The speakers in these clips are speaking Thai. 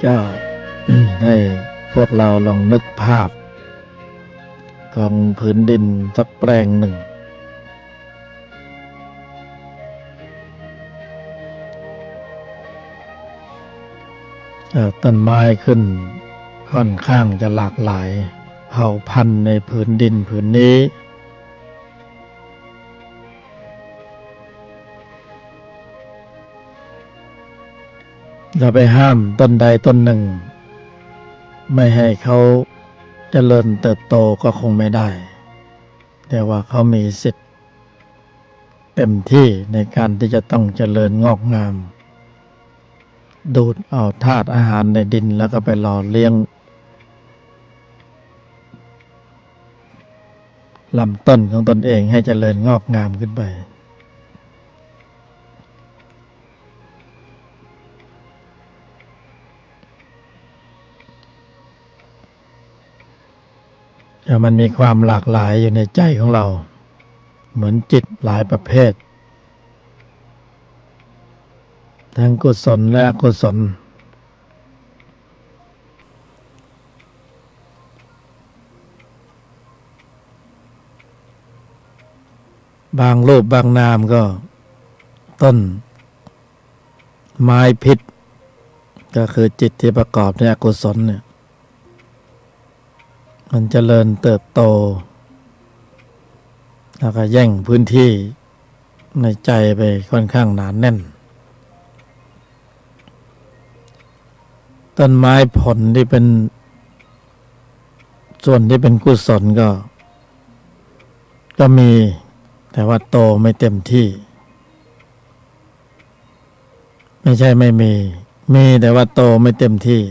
ก็ให้พวกเราลองนึกภาพของพื้นดินสักแปลงหนึ่งต้นไม้ขึ้นค่อนข้างจะหลากหลายเผ่าพันธุ์ในพื้นดินผืนนี้จะไปห้ามต้นใดต้นหนึ่งไม่ให้เขาเจริญเติบโตก็คงไม่ได้แต่ว่าเขามีสิทธิ์เต็มที่ในการที่จะต้องเจริญงอกงามดูดเอาธาตุอาหารในดินแล้วก็ไปหล่อเลี้ยงลำต้นของตนเองให้เจริญงอกงามขึ้นไปแต่มันมีความหลากหลายอยู่ในใจของเราเหมือนจิตหลายประเภททั้งกุศลและอกุศลบางรูปบางนามก็ต้นไม้พิษก็คือจิตที่ประกอบในอกุศลเนี่ยมันเจริญเติบโตแล้วก็แย่งพื้นที่ในใจไปค่อนข้างหนาแน่นต้นไม้ผลที่เป็นส่วนที่เป็นกุศลก็มีแต่ว่าโตไม่เต็มที่ไม่ใช่ไม่มีแต่ว่าโตไม่เต็มที่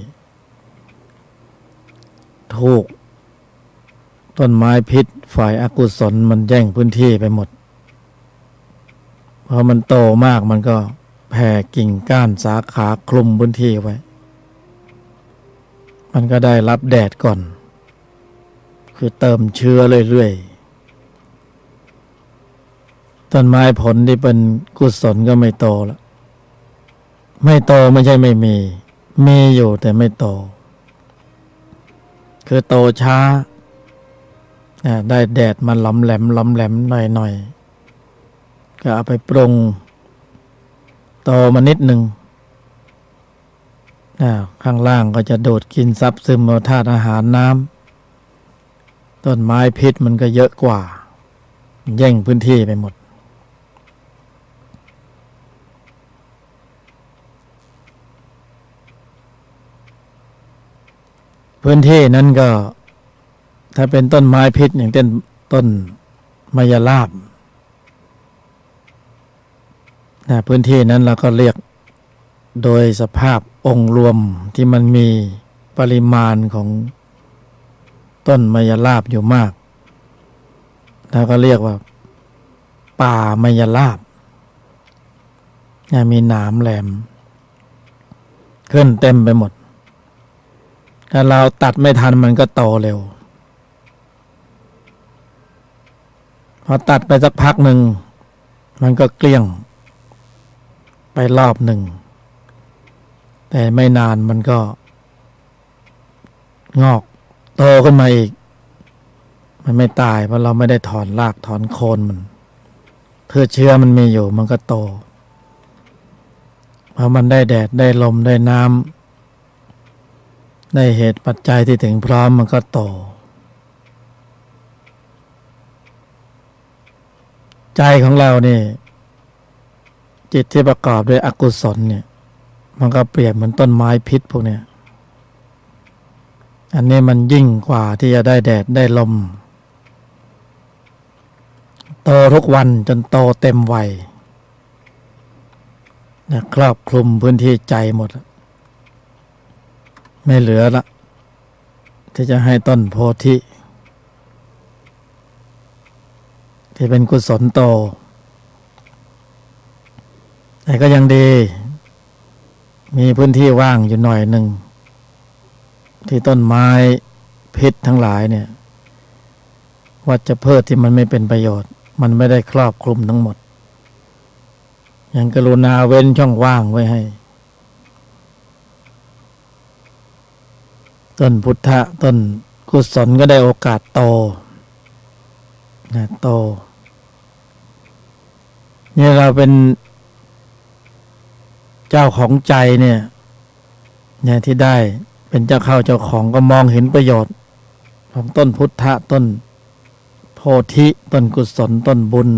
ถูกต้นไม้พิษฝ่ายอกุศลมันแย่งพื้นที่ไปหมดพอมันโตมากมันก็แผ่กิ่งก้านสาขาคลุมพื้นที่ไว้มันก็ได้รับแดดก่อนคือเติมเชื้อเรื่อยๆต้นไม้ผลที่เป็นกุศลก็ไม่โตแล้วไม่โตไม่ใช่ไม่มีอยู่แต่ไม่โตคือโตช้าได้แดดมาหลอมแหลมหน่อยก็เอาไปปรุงโตมานิดหนึ่งข้างล่างก็จะดูดกินซับซึมเอาธาตุอาหารน้ำต้นไม้พิษมันก็เยอะกว่าแย่งพื้นที่ไปหมดพื้นที่นั้นก็ถ้าเป็นต้นไม้พิษอย่างเช่นต้นมะยราบพื้นที่นั้นเราก็เรียกโดยสภาพองค์รวมที่มันมีปริมาณของต้นมะยราบอยู่มากเราก็เรียกว่าป่ามะยราบมีหนามแหลมขึ้นเต็มไปหมดถ้าเราตัดไม่ทันมันก็โตเร็วพอตัดไปสักพักหนึ่งมันก็เกลี้ยงไปรอบหนึ่งแต่ไม่นานมันก็งอกโตขึ้นมาอีกมันไม่ตายเพราะเราไม่ได้ถอนรากถอนโคนมันเพื่อเชื้อมันมีอยู่มันก็โตเพราะมันได้แดดได้ลมได้น้ำได้เหตุปัจจัยที่ถึงพร้อมมันก็โตใจของเรานี่จิตที่ประกอบด้วยอกุศลเนี่ยมันก็เปรียบเหมือนต้นไม้พิษพวกเนี้ยอันนี้มันยิ่งกว่าที่จะได้แดดได้ลมโตทุกวันจนโตเต็มวัยครอบคลุมพื้นที่ใจหมดไม่เหลือละที่จะให้ต้นโพธิที่เป็นกุศลโตแต่ก็ยังดีมีพื้นที่ว่างอยู่หน่อยหนึ่งที่ต้นไม้พิษทั้งหลายเนี่ยวัชพืชที่มันไม่เป็นประโยชน์มันไม่ได้ครอบคลุมทั้งหมดยังกรุณาเว้นช่องว่างไว้ให้ ต้นพุทธะต้นกุศลก็ได้โอกาสโตนะโตนี่เราเป็นเจ้าของใจเนี่ยที่ได้เป็นเจ้าเข้าเจ้าของก็มองเห็นประโยชน์ของต้นพุทธะต้นโพธิต้นกุศลต้นบุญ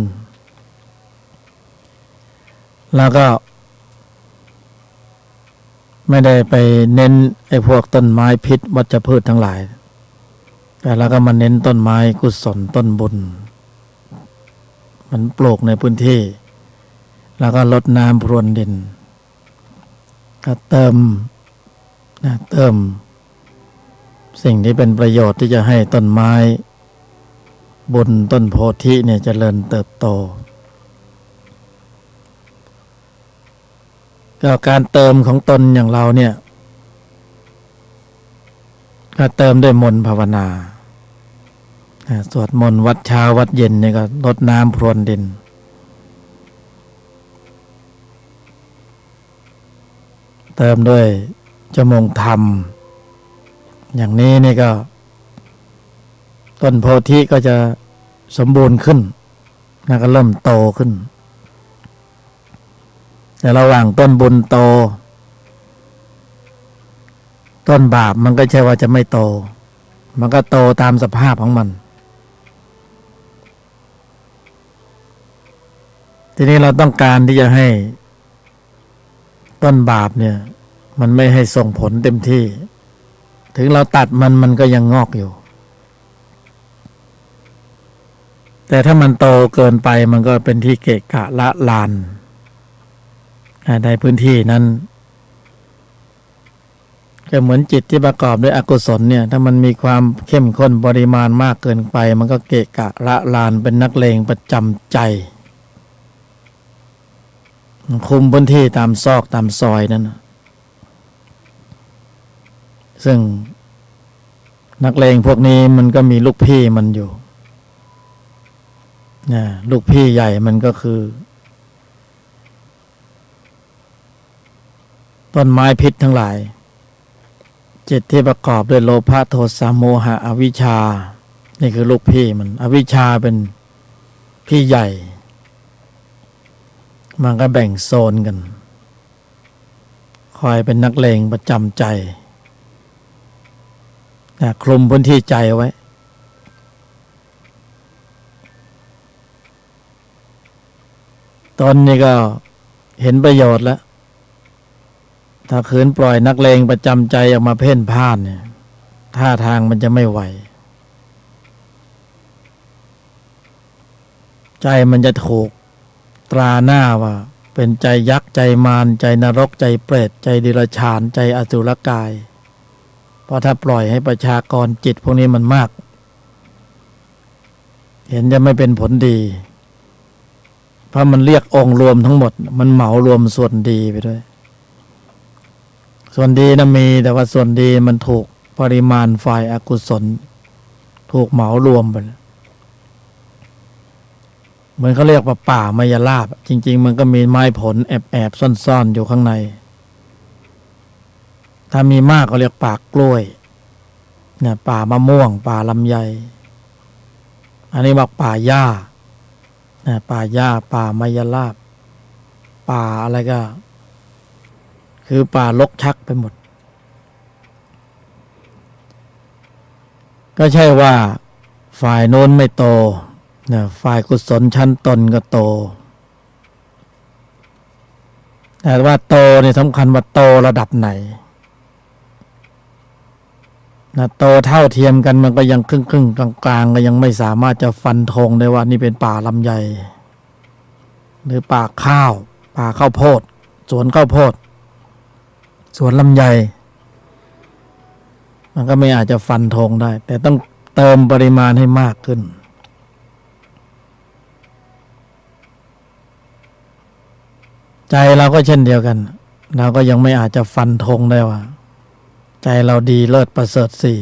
แล้วก็ไม่ได้ไปเน้นไอ้พวกต้นไม้พิษวัชพืชทั้งหลายแต่เราก็มาเน้นต้นไม้กุศลต้นบุญมันปลูกในพื้นที่แล้วก็รดน้ำพรวนดินก็เติมสิ่งที่เป็นประโยชน์ที่จะให้ต้นไม้บุญต้นโพธิเนี่ยเจริญเติบโตก็การเติมของตนอย่างเราเนี่ยก็เติมด้วยมนต์ภาวนาสวดมนต์วัดเช้าวัดเย็นเนี่ยก็รดน้ำพรวนดินเติมด้วยจมงธรรมอย่างนี้นี่ก็ต้นโพธิก็จะสมบูรณ์ขึ้นแล้วก็เริ่มโตขึ้นแต่ระหว่างต้นบุญโตต้นบาปมันก็ใช่ว่าจะไม่โตมันก็โตตามสภาพของมันทีนี้เราต้องการที่จะให้ต้นบาปเนี่ยมันไม่ให้ส่งผลเต็มที่ถึงเราตัดมันก็ยังงอกอยู่แต่ถ้ามันโตเกินไปมันก็เป็นที่เกะกะละลานในพื้นที่นั้นก็เหมือนจิตที่ประกอบด้วยอกุศลเนี่ยถ้ามันมีความเข้มข้นปริมาณมากเกินไปมันก็เกะกะละลานเป็นนักเลงประจำใจคุมพื้นที่ตามซอกตามซอยนั้นซึ่งนักเลงพวกนี้มันก็มีลูกพี่มันอยู่ลูกพี่ใหญ่มันก็คือต้นไม้พิษทั้งหลายจิตที่ประกอบด้วยโลภะโทสะโมหะอวิชชานี่คือลูกพี่มันอวิชชาเป็นพี่ใหญ่มันก็แบ่งโซนกันคอยเป็นนักเลงประจำใจคลุมพื้นที่ใจไว้ตนนี่ก็เห็นประโยชน์แล้วถ้าขืนปล่อยนักเลงประจำใจออกมาเพ่นพ่านเนี่ยท่าทางมันจะไม่ไหวใจมันจะถูกตราหน้าว่าเป็นใจยักษ์ใจมารใจนรกใจเปรตใจเดรัจฉานใจอสุรกายเพราะถ้าปล่อยให้ประชากรจิตพวกนี้มันมากเห็นจะไม่เป็นผลดีเพราะมันเรียกองค์รวมทั้งหมดมันเหมารวมส่วนดีไปด้วยส่วนดีนะมีแต่ว่าส่วนดีมันถูกปริมาณฝ่ายอกุศลถูกเหมารวมไปเหมือนเขาเรียกว่าป่ามายาลาภจริงๆมันก็มีไม้ผลแอบซ่อนๆอยู่ข้างในถ้ามีมากก็เรียกป่ากล้วยเนี่ยป่ามะม่วงป่าลำไยอันนี้บอกป่าหญ้าเนี่ยป่าหญ้าป่ามายาลาภป่าอะไรก็คือป่ารกชักไปหมดก็ใช่ว่าฝ่ายโน้นไม่โตนะฝ่ายกุศลชั้นตนก็โตแต่ว่าโตเนี่ยสำคัญว่าโตระดับไหนนะโตเท่าเทียมกันมันก็ยังครึ่งกลางก็ยังไม่สามารถจะฟันธงได้ว่านี่เป็นป่าลำไยหรือป่าข้าวโพดสวนข้าวโพดสวนลำไยมันก็ไม่อาจจะฟันธงได้แต่ต้องเติมปริมาณให้มากขึ้นใจเราก็เช่นเดียวกันเราก็ยังไม่อาจจะฟันธงได้ว่าใจเราดีเลิศประเสริฐสี่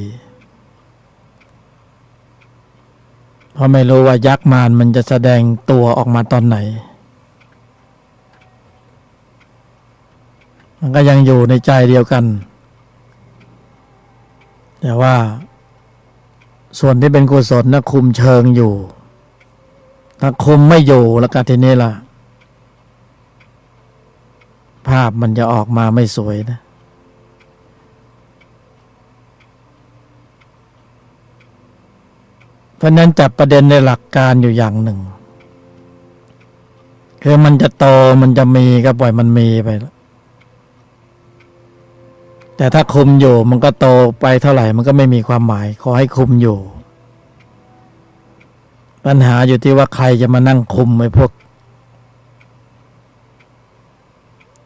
เพราะไม่รู้ว่ายักษ์มารมันจะแสดงตัวออกมาตอนไหนมันก็ยังอยู่ในใจเดียวกัน แต่ว่าส่วนที่เป็นกุศลนะคุมเชิงอยู่ถ้าคุมไม่อยู่แล้วก็ทีนี้ล่ะภาพมันจะออกมาไม่สวยนะเพราะนั้นจับประเด็นในหลักการอยู่อย่างหนึ่งคือมันจะโตมันจะมีก็ปล่อยมันมีไปแต่ถ้าคุมอยู่มันก็โตไปเท่าไหร่มันก็ไม่มีความหมายขอให้คุมอยู่ปัญหาอยู่ที่ว่าใครจะมานั่งคุมไอ้พวก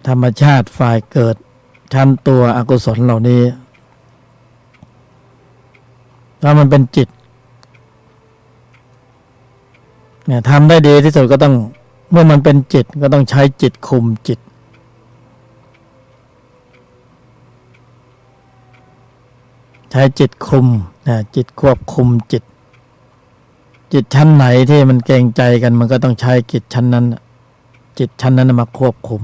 ธรรมชาติฝ่ายเกิดชั้นตัวอกุศลเหล่านี้ถ้ามันเป็นจิตเนี่ยทำได้ดีที่สุดก็ต้องเมื่อมันเป็นจิตก็ต้องใช้จิตคุมจิตใช้จิตคุมนะจิตควบคุมจิตชั้นไหนที่มันเกรงใจกันมันก็ต้องใช้จิตชั้นนั้นจิตชั้นนั้นมาควบคุม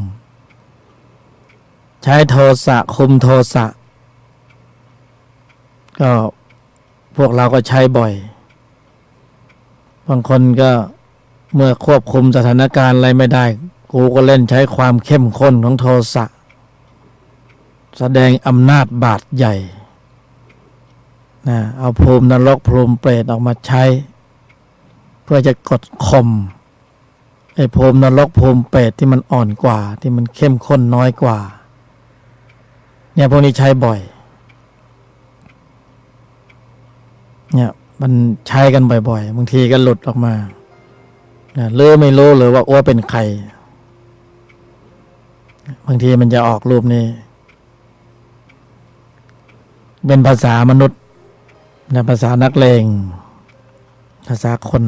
ใช้โทสะคุมโทสะก็พวกเราก็ใช้บ่อยบางคนก็เมื่อควบคุมสถานการณ์อะไรไม่ได้กูก็เล่นใช้ความเข้มข้นของโทสะแสดงอำนาจบาดใหญ่นะเอาภูมินรกภูมิเปรตออกมาใช้เพื่อจะกดข่มไอ้ภูมินรกภูมิเปรตที่มันอ่อนกว่าที่มันเข้มข้นน้อยกว่าเนี่ยพวกนี้ใช้บ่อยเนี่ยมันใช้กันบ่อยๆบางทีก็หลุดออกมาหรือไม่รู้เลยว่าอ้วเป็นใครบางทีมันจะออกรูปนี้เป็นภาษามนุษย์นะภาษานักเลงภาษาคน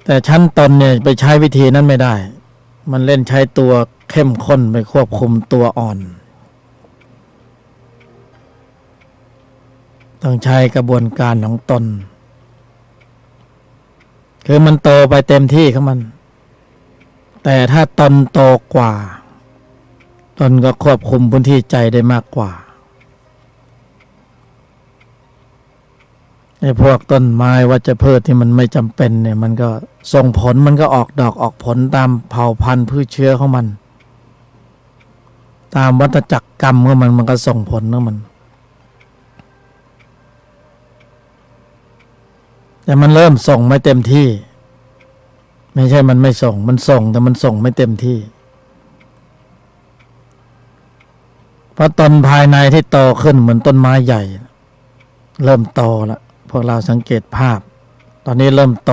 แต่ชั้นตนเนี่ยไปใช้วิธีนั้นไม่ได้มันเล่นใช้ตัวเข้มข้นไปควบคุมตัวอ่อนต้องใช้กระบวนการของตนคือมันโตไปเต็มที่ของมันแต่ถ้าตนโตกว่าตนก็ควบคุมพื้นที่ใจได้มากกว่าไอ้พวกต้นไม้วัชพืชที่มันไม่จำเป็นเนี่ยมันก็ส่งผลมันก็ออกดอกออกผลตามเผ่าพันธุ์พืชเชื้อของมันตามวัฏจักรกรรมของมันก็ส่งผลของมันแต่มันเริ่มส่งไม่เต็มที่ไม่ใช่มันไม่ส่งมันส่งแต่มันส่งไม่เต็มที่เพราะต้นภายในที่โตขึ้นเหมือนต้นไม้ใหญ่เริ่มโตแล้วพวกเราสังเกตภาพตอนนี้เริ่มโต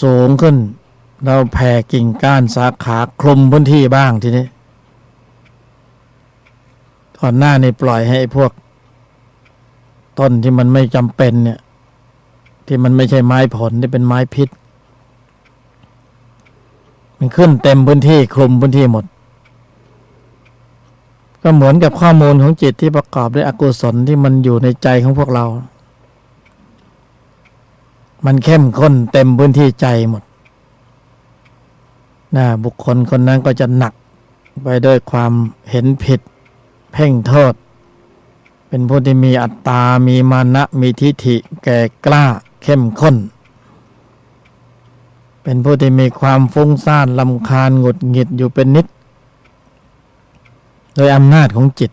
สูงขึ้นเราแผ่กิ่งก้านสาขาคลุมพื้นที่บ้างทีนี้ก่อนหน้านี้ปล่อยให้พวกต้นที่มันไม่จำเป็นเนี่ยที่มันไม่ใช่ไม้ผลที่เป็นไม้พิษมันขึ้นเต็มพื้นที่คลุมพื้นที่หมดก็เหมือนกับข้อมูลของจิตที่ประกอบด้วยอกุศลที่มันอยู่ในใจของพวกเรามันเข้มข้นเต็มพื้นที่ใจหมดนะบุคคลคนนั้นก็จะหนักไปด้วยความเห็นผิดเพ่งโทษเป็นผู้ที่มีอัตตามีมานะมีทิฐิแก่กล้าเข้มข้นเป็นผู้ที่มีความฟุ้งซ่านรำคาญหงุดหงิดอยู่เป็นนิดโดยอำนาจของจิต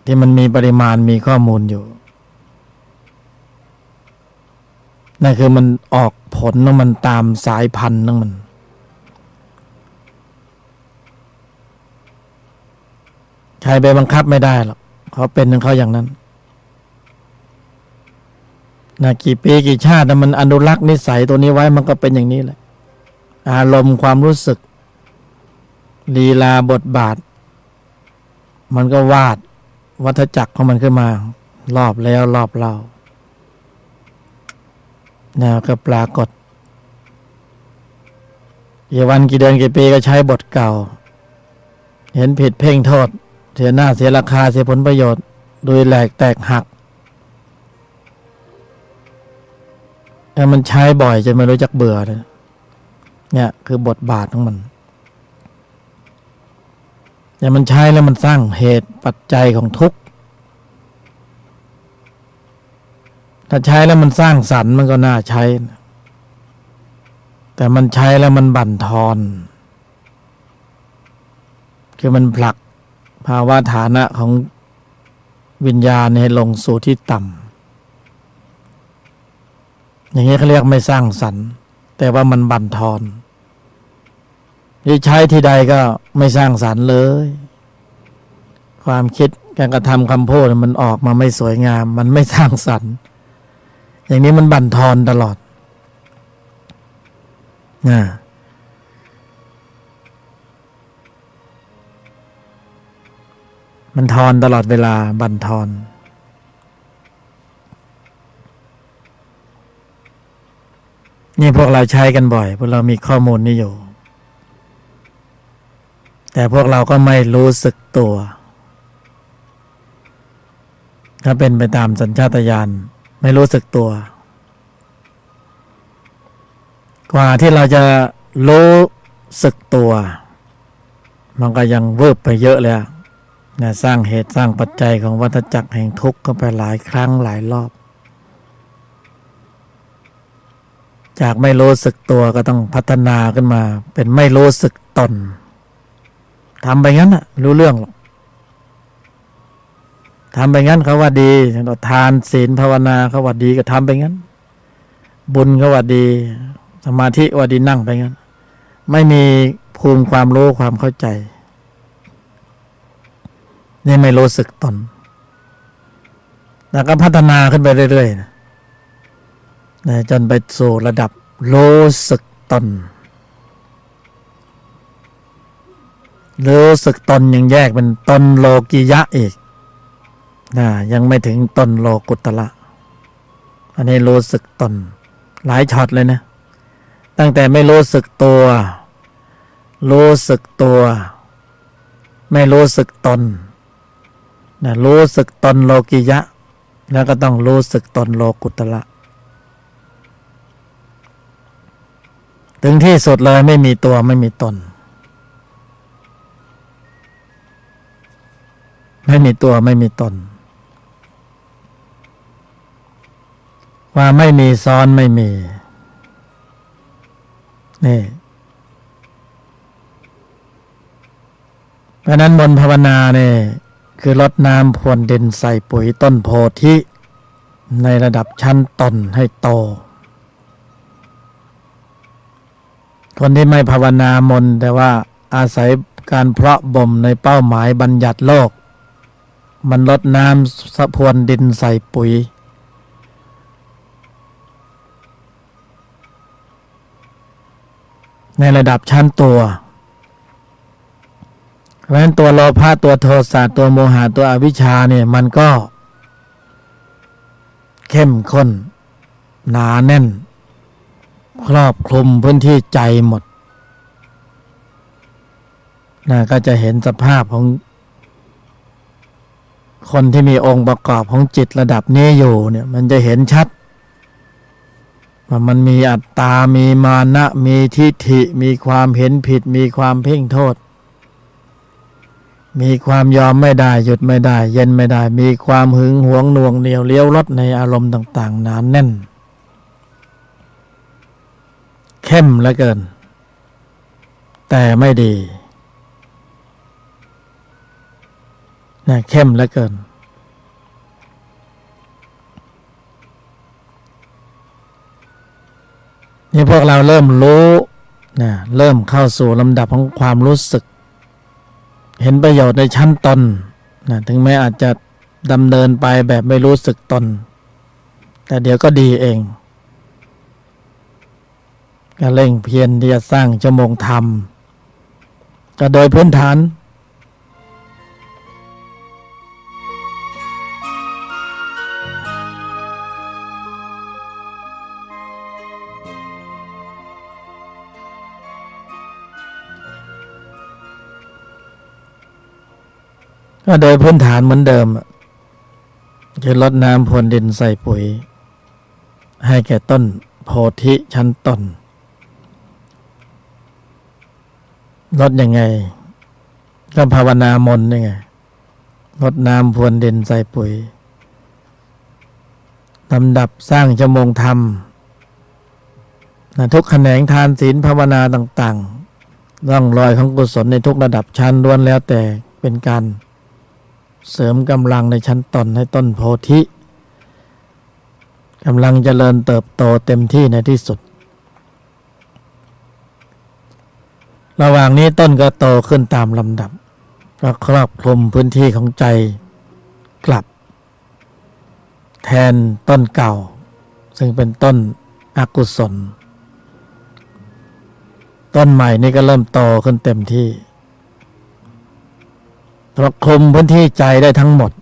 ที่มันมีปริมาณมีข้อมูลอยู่นั่นคือมันออกผลของมันตามสายพันธุ์ของมันใครไปบังคับไม่ได้หรอกเขาเป็นของเขาอย่างนั้นนะกี่ปีกี่ชาติมันอนุรักษ์นิสัยตัวนี้ไว้มันก็เป็นอย่างนี้แหละอารมณ์ความรู้สึกลีลาบทบาทมันก็วาดวัฏจักรของมันขึ้นมารอบแล้วรอบเล่านะก็ปรากฏกี่วันกี่เดือนกี่ปีก็ใช้บทเก่าเห็นผิดเพ่งโทษเสียหน้าเสียราคาเสียผลประโยชน์โดยแหลกแตกหักแต่มันใช้บ่อยจนไม่รู้จักเบื่อเลยเนี่ยคือบทบาทของมัน แต่มันใช้แล้วมันสร้างเหตุปัจจัยของทุกข์ถ้าใช้แล้วมันสร้างสรรค์มันก็น่าใช้แต่มันใช้แล้วมันบั่นทอนคือมันผลักภาวะฐานะของวิญญาณให้ลงสู่ที่ต่ำอย่างนี้เขาเรียกไม่สร้างสรรค์แต่ว่ามันบั่นทอนที่ใช้ที่ใดก็ไม่สร้างสรรค์เลยความคิดการกระทำคำพูดมันออกมาไม่สวยงามมันไม่สร้างสรรค์อย่างนี้มันบั่นทอนตลอดมันทอนตลอดเวลาบั่นทอนนี่พวกเราใช้กันบ่อยพวกเรามีข้อมูลนี้อยู่แต่พวกเราก็ไม่รู้สึกตัวถ้าเป็นไปตามสัญชาตญาณไม่รู้สึกตัวกว่าที่เราจะรู้สึกตัวมันก็ยังเวิบไปเยอะเลยนะสร้างเหตุสร้างปัจจัยของวัฏจักรแห่งทุกข์ก็ไปหลายครั้งหลายรอบจากไม่รู้สึกตัวก็ต้องพัฒนาขึ้นมาเป็นไม่รู้สึกตนทำไปงั้นน่ะรู้เรื่องหรอกทำไปงั้นเขาว่าดีทานศีลภาวนาเขาว่าดีก็ทำไปงั้นบุญเขาว่าดีสมาธิว่าดีนั่งไปงั้นไม่มีภูมิความรู้ความเข้าใจนี่ไม่รู้สึกตนแล้วก็พัฒนาขึ้นไปเรื่อยๆนะจนไปสู่ระดับรู้สึกตนรู้สึกตนยังแยกเป็นตนโลกิยะอีกนะยังไม่ถึงตนโลกุตระอันนี้รู้สึกตนหลายช็อตเลยนะตั้งแต่ไม่รู้สึกตัวรู้สึกตัวไม่รู้สึกตนนะรู้สึกตนโลกิยะแล้วก็ต้องรู้สึกตนโลกุตระถึงที่สุดเลยไม่มีตัวไม่มีตนไม่มีตัวไม่มีตนว่าไม่มีซ้อนไม่มีนี่เพราะนั้นบนภาวนาเนี่ยคือรดน้ำพรวนดินใส่ปุ๋ยต้นโพธิในระดับชั้นตนให้โตคนที่ไม่ภาวนามนแต่ว่าอาศัยการเพาะบ่มในเป้าหมายบัญญัติโลกมันรดน้ำสะพรวนดินใส่ปุ๋ยในระดับชั้นตัวเพราะฉะนั้นตัวโลภะตัวโทสะตัวโมหะตัวอวิชชาเนี่ยมันก็เข้มข้นหนาแน่นครอบคลุมพื้นที่ใจหมดนะก็จะเห็นสภาพของคนที่มีองค์ประกอบของจิตระดับนี้อยู่เนี่ยมันจะเห็นชัดว่ามันมีอัตตามีมานะมีทิฏฐิมีความเห็นผิดมีความเพ่งโทษมีความยอมไม่ได้หยุดไม่ได้เย็นไม่ได้มีความหึงหวงหน่วงเหนี่ยวเลี้ยวรถในอารมณ์ต่างๆหนาแน่นเข้มเหลือเกินแต่ไม่ดีนะเข้มเหลือเกินนี่พวกเราเริ่มรู้นะเริ่มเข้าสู่ลำดับของความรู้สึกเห็นประโยชน์ในชั้นตนนะถึงแม้อาจจะดำเนินไปแบบไม่รู้สึกตนแต่เดี๋ยวก็ดีเองก็เร่งเพียรที่จะสร้างชั่วโมงธรรมก็โดยพื้นฐานก็โดยพื้นฐานเหมือนเดิมคือรดน้ำพรวนดินใส่ปุ๋ยให้แก่ต้นโพธิชั้นต้นรดยังไง ก็ภาวนามนนี่ไงรดน้ำพรวนดินใส่ปุ๋ยลำดับสร้างชั่วโมงธรรมทุกแขนงทานศีลภาวนาต่างๆร่องรอยของกุศลในทุกระดับชั้นล้วนแล้วแต่เป็นการเสริมกำลังในชั้นตนให้ต้นโพธิกำลังเจริญเติบโตเต็มที่ในที่สุดระหว่างนี้ต้นก็โตขึ้นตามลำดับก็ครอบคลุมพื้นที่ของใจกลับแทนต้นเก่าซึ่งเป็นต้นอกุศลต้นใหม่นี่ก็เริ่มโตขึ้นเต็มที่เพราะคลุมพื้นที่ใจได้ทั้งหมด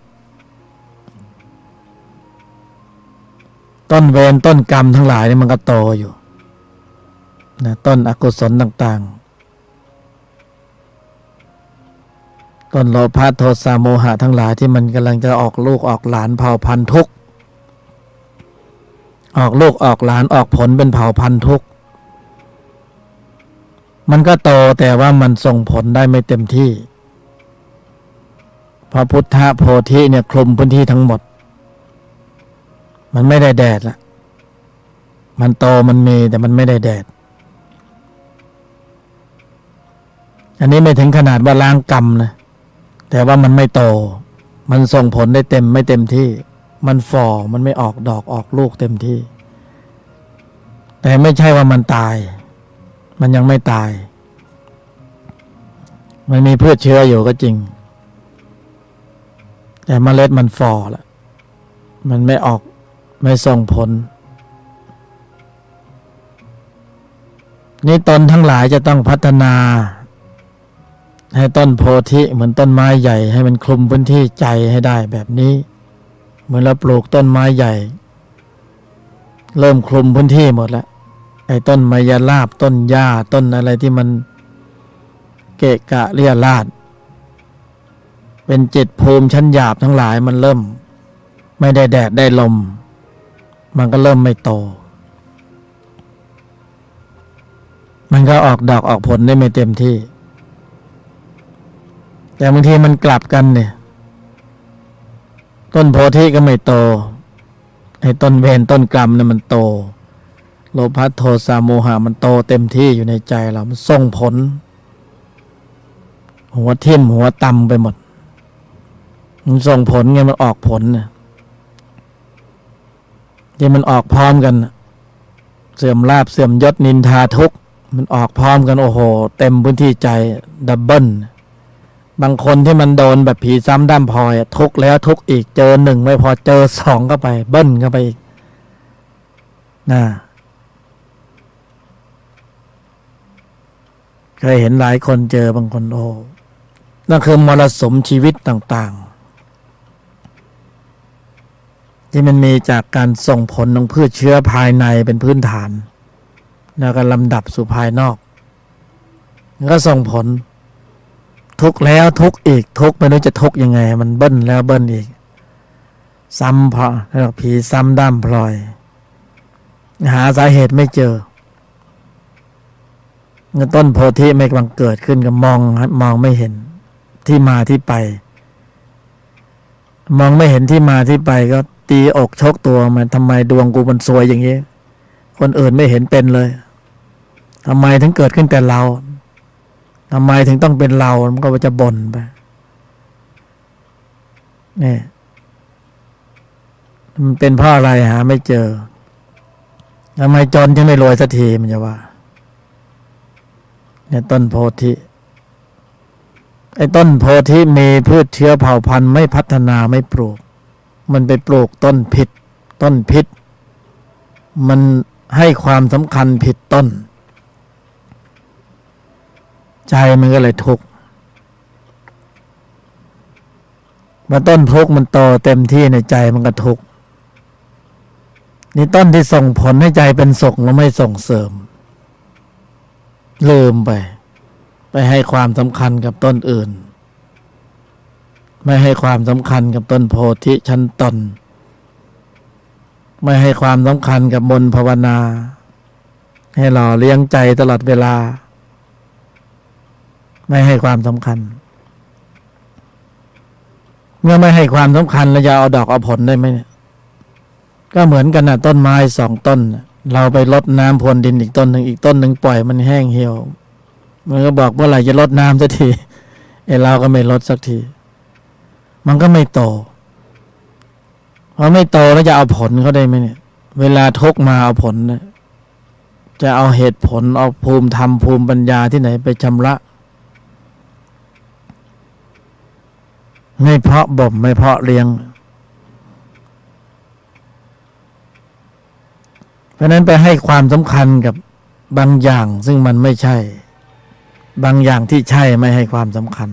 ต้นเวรต้นกรรมทั้งหลายนี่มันก็โตอยู่นะต้นอกุศลต่างๆต้นโลภะโทสะโมหะทั้งหลายที่มันกำลังจะออกลูกออกหลานเผ่าพันธุ์ทุกข์ออกลูกออกหลานออกผลเป็นเผ่าพันธุ์ทุกข์มันก็โตแต่ว่ามันส่งผลได้ไม่เต็มที่พระพุทธโพธิเนี่ยคลุมพื้นที่ทั้งหมดมันไม่ได้แดดละมันโตมันมีแต่มันไม่ได้แดดอันนี้ไม่ถึงขนาดว่าล้างกรรมนะแต่ว่ามันไม่โตมันส่งผลได้ไม่เต็มที่มันฝ่อมันไม่ออกดอกออกลูกเต็มที่แต่ไม่ใช่ว่ามันตายมันยังไม่ตายมันมีพืชเชื้ออยู่ก็จริงแต่เมล็ดมันฝ่อละมันไม่ออกไม่ส่งผลนี่ตนทั้งหลายจะต้องพัฒนาให้ต้นโพธิเหมือนต้นไม้ใหญ่ให้มันคลุมพื้นที่ใจให้ได้แบบนี้เหมือนเราปลูกต้นไม้ใหญ่เริ่มคลุมพื้นที่หมดแล้วไอ้ต้นไมยราบต้นหญ้าต้นอะไรที่มันเกะกะเรี่ยราดเป็นจิตภูมิชั้นหยาบทั้งหลายมันเริ่มไม่ได้แดดได้ลมมันก็เริ่มไม่โตมันก็ออกดอกออกผลได้ไม่เต็มที่แต่บางทีมันกลับกันเนี่ยต้นโพธิก็ไม่โตไอ้ต้นเวรต้นกรรมเนี่ยมันโตโลภะโทสะโมหะมันโตเต็มที่อยู่ในใจเรามันส่งผลหัวทิ่มหัวตำไปหมดมันส่งผลไงมันออกผลเนี่ยที่มันออกพร้อมกันเสื่อมลาภเสื่อมยศนินทาทุกข์มันออกพร้อมกันโอ้โหเต็มพื้นที่ใจดับเบิ้ลบางคนที่มันโดนแบบผีซ้ำด้ามพลอยทุกข์แล้วทุกข์อีกเจอหนึ่งไม่พอเจอสองเข้าไปเบิ้ลเข้าไปอีกนะเคยเห็นหลายคนเจอบางคนโอ้นั่นคือมรสุมชีวิตต่างๆที่มันมีจากการส่งผลของพืชเชื้อภายในเป็นพื้นฐานแล้วก็ลำดับสู่ภายนอกก็ส่งผลทุกข์แล้วทุกข์อีกทุกข์ไม่รู้จะทุกข์ยังไงมันเบิ้ลแล้วเบิ้ลอีกซ้ำเพราะผีซ้ำด้ามพลอยหาสาเหตุไม่เจอต้นโพธิไม่กำลังเกิดขึ้นก็มองไม่เห็นที่มาที่ไปมองไม่เห็นที่มาที่ไปก็ตีอกชกตัวมันทำไมดวงกูมันซวยอย่างนี้คนอื่นไม่เห็นเป็นเลยทำไมถึงเกิดขึ้นแต่เราทำไมถึงต้องเป็นเรามันก็จะบ่นไปนี่มันเป็นเพราะอะไรหาไม่เจอทำไมจนจึงไม่รวยสักทีมันจะว่าเนี่ยต้นโพธิไอ้ต้นโพธิมีพืชเชื้อเผ่าพันธุ์ไม่พัฒนาไม่ปลูกมันไปปลูกต้นผิดต้นพิษมันให้ความสำคัญผิดต้นใจมันก็เลยทุกข์มาต้นทุกข์มันโตเต็มที่ในใจมันก็ทุกข์นี่ต้นที่ส่งผลให้ใจเป็นสุขแล้วไม่ส่งเสริมลืมไปให้ความสำคัญกับต้นอื่นไม่ให้ความสำคัญกับต้นโพธิชั้นตนไม่ให้ความสำคัญกับมนต์ภาวนาให้หล่อเลี้ยงใจตลอดเวลาไม่ให้ความสำคัญ เมื่อไม่ให้ความสำคัญแล้วจะเอาดอกเอาผลได้ไหมเนี่ยก็เหมือนกันนะต้นไม้2 ต้นเราไปรดน้ำพรวนดินอีกต้นหนึ่งปล่อยมันแห้งเหี่ยวมันก็บอกเมื่อไหร่จะรดน้ำสักทีเราก็ไม่รดสักทีมันก็ไม่โตพอไม่โตแล้วจะเอาผลเขาได้ไหมเนี่ยเวลาทุกมาเอาผลเนี่ยจะเอาเหตุผลเอาภูมิธรรมภูมิปัญญาที่ไหนไปชำระไม่เพาะบ่มไม่เพาะเลี้ยงเพราะนั้นไปให้ความสำคัญกับบางอย่างซึ่งมันไม่ใช่บางอย่างที่ใช่ไม่ให้ความสำคัญ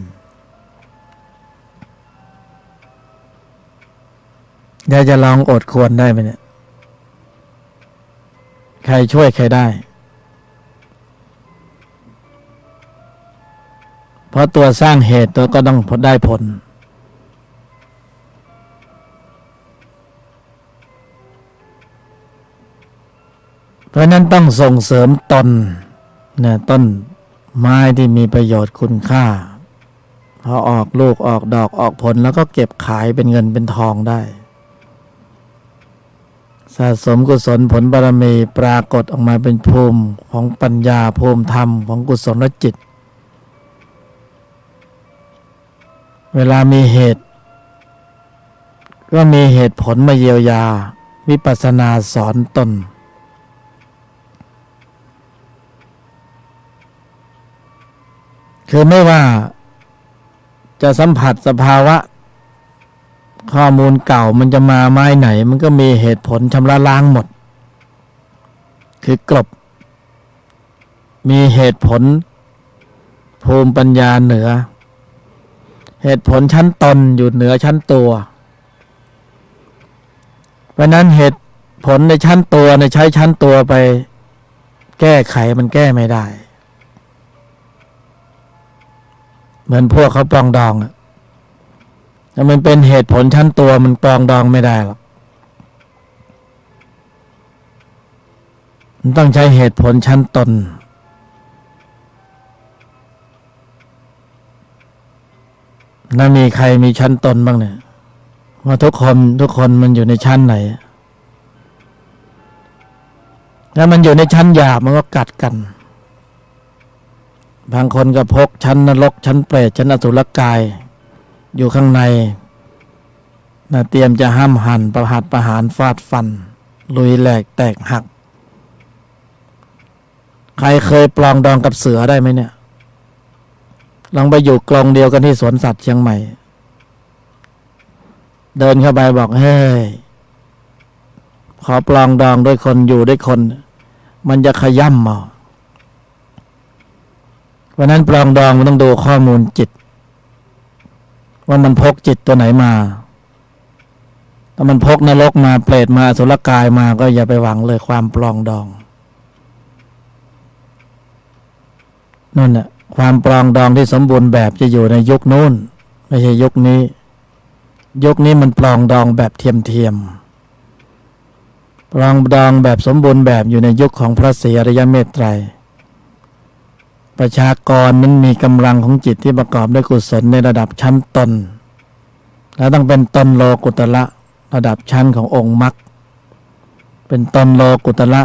เดี๋ยวจะลองอดควรได้ไหมเนี่ยใครช่วยใครได้เพราะตัวสร้างเหตุตัวก็ต้องได้ผลเพราะนั้นต้องส่งเสริมตนเนี่ยต้นไม้ที่มีประโยชน์คุณค่าพอออกลูกออกดอกออกผลแล้วก็เก็บขายเป็นเงินเป็นทองได้สะสมกุศลผลบารมีปรากฏออกมาเป็นภูมิของปัญญาภูมิธรรมของกุศลจิตเวลามีเหตุก็มีเหตุผลมาเยียวยาวิปัสสนาสอนตนคือไม่ว่าจะสัมผัสสภาวะข้อมูลเก่ามันจะมาไม้ไหนมันก็มีเหตุผลชำระล้างหมดคือกลบมีเหตุผลภูมิปัญญาเหนือเหตุผลชั้นตนอยู่เหนือชั้นตัวเพราะนั้นเหตุผลในชั้นตัวในใช้ชั้นตัวไปแก้ไขมันแก้ไม่ได้เหมือนพวกเขาปรองดองแต่มันเป็นเหตุผลชั้นตัวมันปรองดองไม่ได้หรอกมันต้องใช้เหตุผลชั้นตนน่ามีใครมีชั้นตนบ้างเนี่ยว่าทุกคนมันอยู่ในชั้นไหนถ้ามันอยู่ในชั้นหยาบมันก็กัดกันบางคนก็พกชั้นนรกชั้นเปรตชั้นอสุรกายอยู่ข้างในนะเตรียมจะห้ามหันประหารฟาดฟันลุยแหลกแตกหักใครเคยปลองดองกับเสือได้ไหมเนี่ยลองไปอยู่กรงเดียวกันที่สวนสัตว์เชียงใหม่เดินเข้าไปบอกเฮ้ยขอปลองดองด้วยคนอยู่ด้วยคนมันจะขย่ำเอาเพราะนั้นปลองดองมันต้องดูข้อมูลจิตว่ามันพกจิตตัวไหนมาถ้ามันพกนรกมาเปรตมาอสุรกายมาก็อย่าไปหวังเลยความปลองดองนั่นน่ะความปลองดองที่สมบูรณ์แบบจะอยู่ในยุคนู้นไม่ใช่ยุคนี้ยุคนี้มันปลองดองแบบเทียมปลองดองแบบสมบูรณ์แบบอยู่ในยุคของพระศรีอริยเมตไตรประชากรนั้นมีกำลังของจิตที่ประกอบด้วยกุศลในระดับชั้นตนและต้องเป็นตนโลกุตระระดับชั้นขององค์มรรคเป็นตนโลกุตระ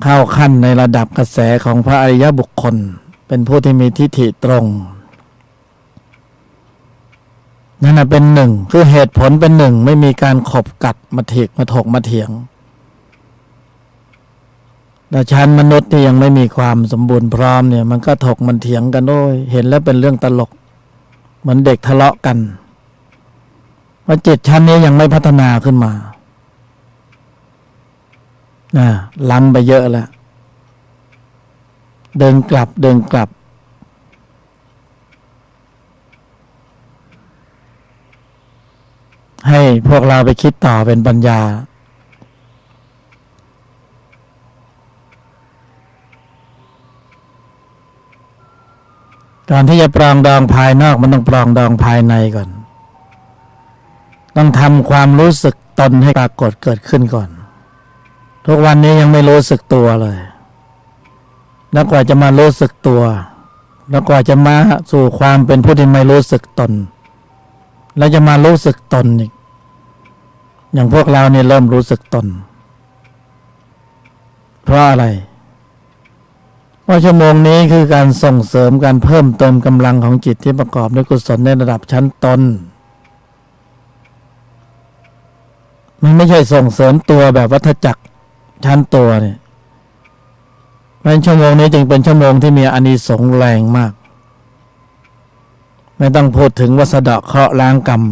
เข้าขั้นในระดับกระแสของพระอริยบุคคลเป็นผู้ที่มีทิฏฐิตรงนั่นเป็นหนึ่งคือเหตุผลเป็นหนึ่งไม่มีการขบกัดมาเถียงมาถกมาเถียงแต่ชั้นมนุษย์ที่ยังไม่มีความสมบูรณ์พร้อมเนี่ยมันก็ถกมันเถียงกันโอ้ยเห็นแล้วเป็นเรื่องตลกเหมือนเด็กทะเลาะกันเพราะจิตชั้นนี้ยังไม่พัฒนาขึ้นมาล้ำไปเยอะแล้วเดินกลับให้พวกเราไปคิดต่อเป็นปัญญาก่อนที่จะปรองดองภายนอกมันต้องปรองดองภายในก่อนต้องทำความรู้สึกตนให้ปรากฏเกิดขึ้นก่อนทุกวันนี้ยังไม่รู้สึกตัวเลยแล้วกว่าจะมารู้สึกตัวแล้วกว่าจะมาสู่ความเป็นผู้ที่ไม่รู้สึกตน แล้วจะมารู้สึกตนอีกอย่างพวกเราเนี่ยเริ่มรู้สึกตนเพราะอะไรเพราะชั่วโมงนี้คือการส่งเสริมการเพิ่มเติมกำลังของจิตที่ประกอบด้วยกุศลในระดับชั้นตนมันไม่ใช่ส่งเสริมตัวแบบวัฏจักรชั้นตัวเนี่ยเพราะฉะนั้นชั่วโมงนี้จึงเป็นชั่วโมงที่มีอานิสงส์แรงมากไม่ต้องพูดถึงว่าสะเดาะเคราะห์ล้างกรรม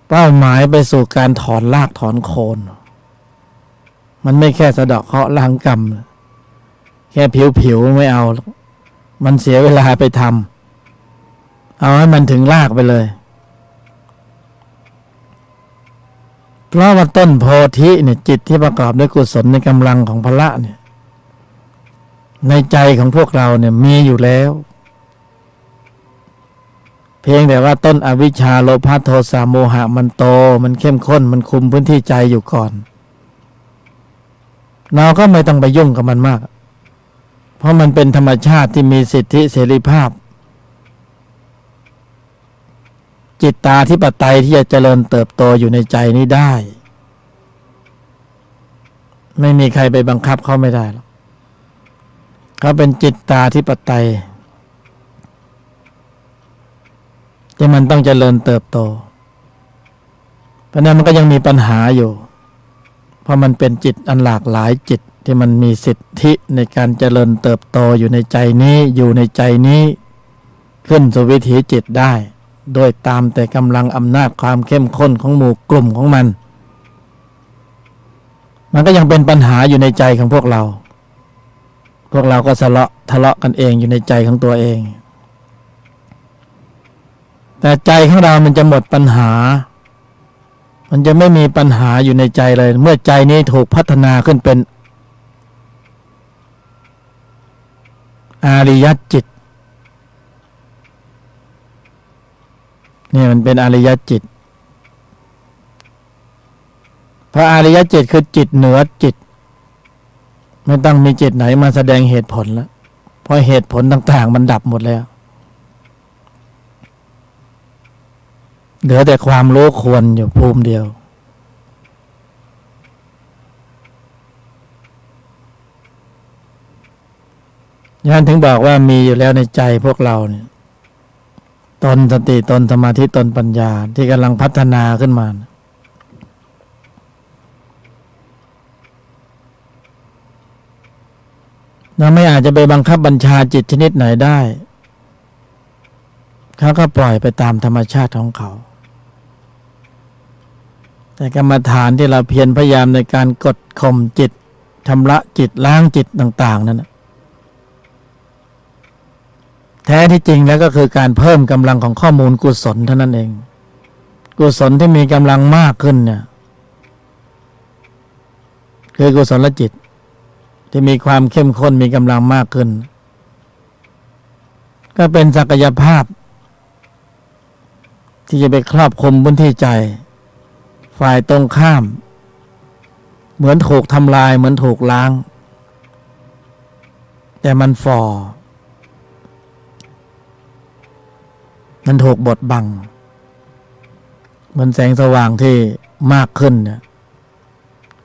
เป้าหมายไปสู่การถอนรากถอนโคนมันไม่แค่สะเดาะเคราะห์ล้างกรรมแค่ผิวไม่เอามันเสียเวลาไปทำเอาให้มันถึงรากไปเลยเพราะว่าต้นโพธิเนี่ยจิตที่ประกอบด้วยกุศลในกำลังของพละเนี่ยในใจของพวกเราเนี่ยมีอยู่แล้วเพียงแต่ว่าต้นอวิชชาโลภะโทสะโมหะมันโตมันเข้มข้นมันคุมพื้นที่ใจอยู่ก่อนเราก็ไม่ต้องไปยุ่งกับมันมากเพราะมันเป็นธรรมชาติที่มีสิทธิเสรีภาพจิตตาธิปไตยที่จะเจริญเติบโตอยู่ในใจนี้ได้ไม่มีใครไปบังคับเขาไม่ได้หรอกเขาเป็นจิตตาธิปไตยที่มันต้องเจริญเติบโตเพราะนั้นมันก็ยังมีปัญหาอยู่เพราะมันเป็นจิตอันหลากหลายจิตที่มันมีสิทธิในการเจริญเติบโตอยู่ในใจนี้อยู่ในใจนี้ขึ้นสู่วิถีจิตได้โดยตามแต่กำลังอำนาจความเข้มข้นของหมู่กลุ่มของมันก็ยังเป็นปัญหาอยู่ในใจของพวกเราก็ทะเลาะกันเองอยู่ในใจของตัวเองแต่ใจของเรามันจะหมดปัญหามันจะไม่มีปัญหาอยู่ในใจเลยเมื่อใจนี้ถูกพัฒนาขึ้นเป็นอาริยจิตนี่มันเป็นอริยจิตพระอริยจิตคือจิตเหนือจิตไม่ต้องมีจิตไหนมาแสดงเหตุผลแล้วเพราะเหตุผลต่างๆมันดับหมดแล้วเหลือแต่ความรู้ควรอยู่ภูมิเดียวยันถึงบอกว่ามีอยู่แล้วในใจพวกเราเนี่ยตนสติตนสมาธิตนปัญญาที่กำลังพัฒนาขึ้นมาเราไม่อาจจะไปบังคับบัญชาจิตชนิดไหนได้เขาก็ปล่อยไปตามธรรมชาติของเขาแต่กรรมฐานที่เราเพียรพยายามในการกดข่มจิตชำระจิตล้างจิตต่างๆนั้นแท้ที่จริงแล้วก็คือการเพิ่มกำลังของข้อมูลกุศลเท่านั้นเองกุศลที่มีกำลังมากขึ้นเนี่ยคือกุศลจิตที่มีความเข้มข้นมีกำลังมากขึ้นก็เป็นศักยภาพที่จะไปครอบคลุมพื้นที่ใจฝ่ายตรงข้ามเหมือนถูกทำลายเหมือนถูกล้างแต่มันฝ่อมันถูกบดบังเหมือนแสงสว่างที่มากขึ้นเนี่ย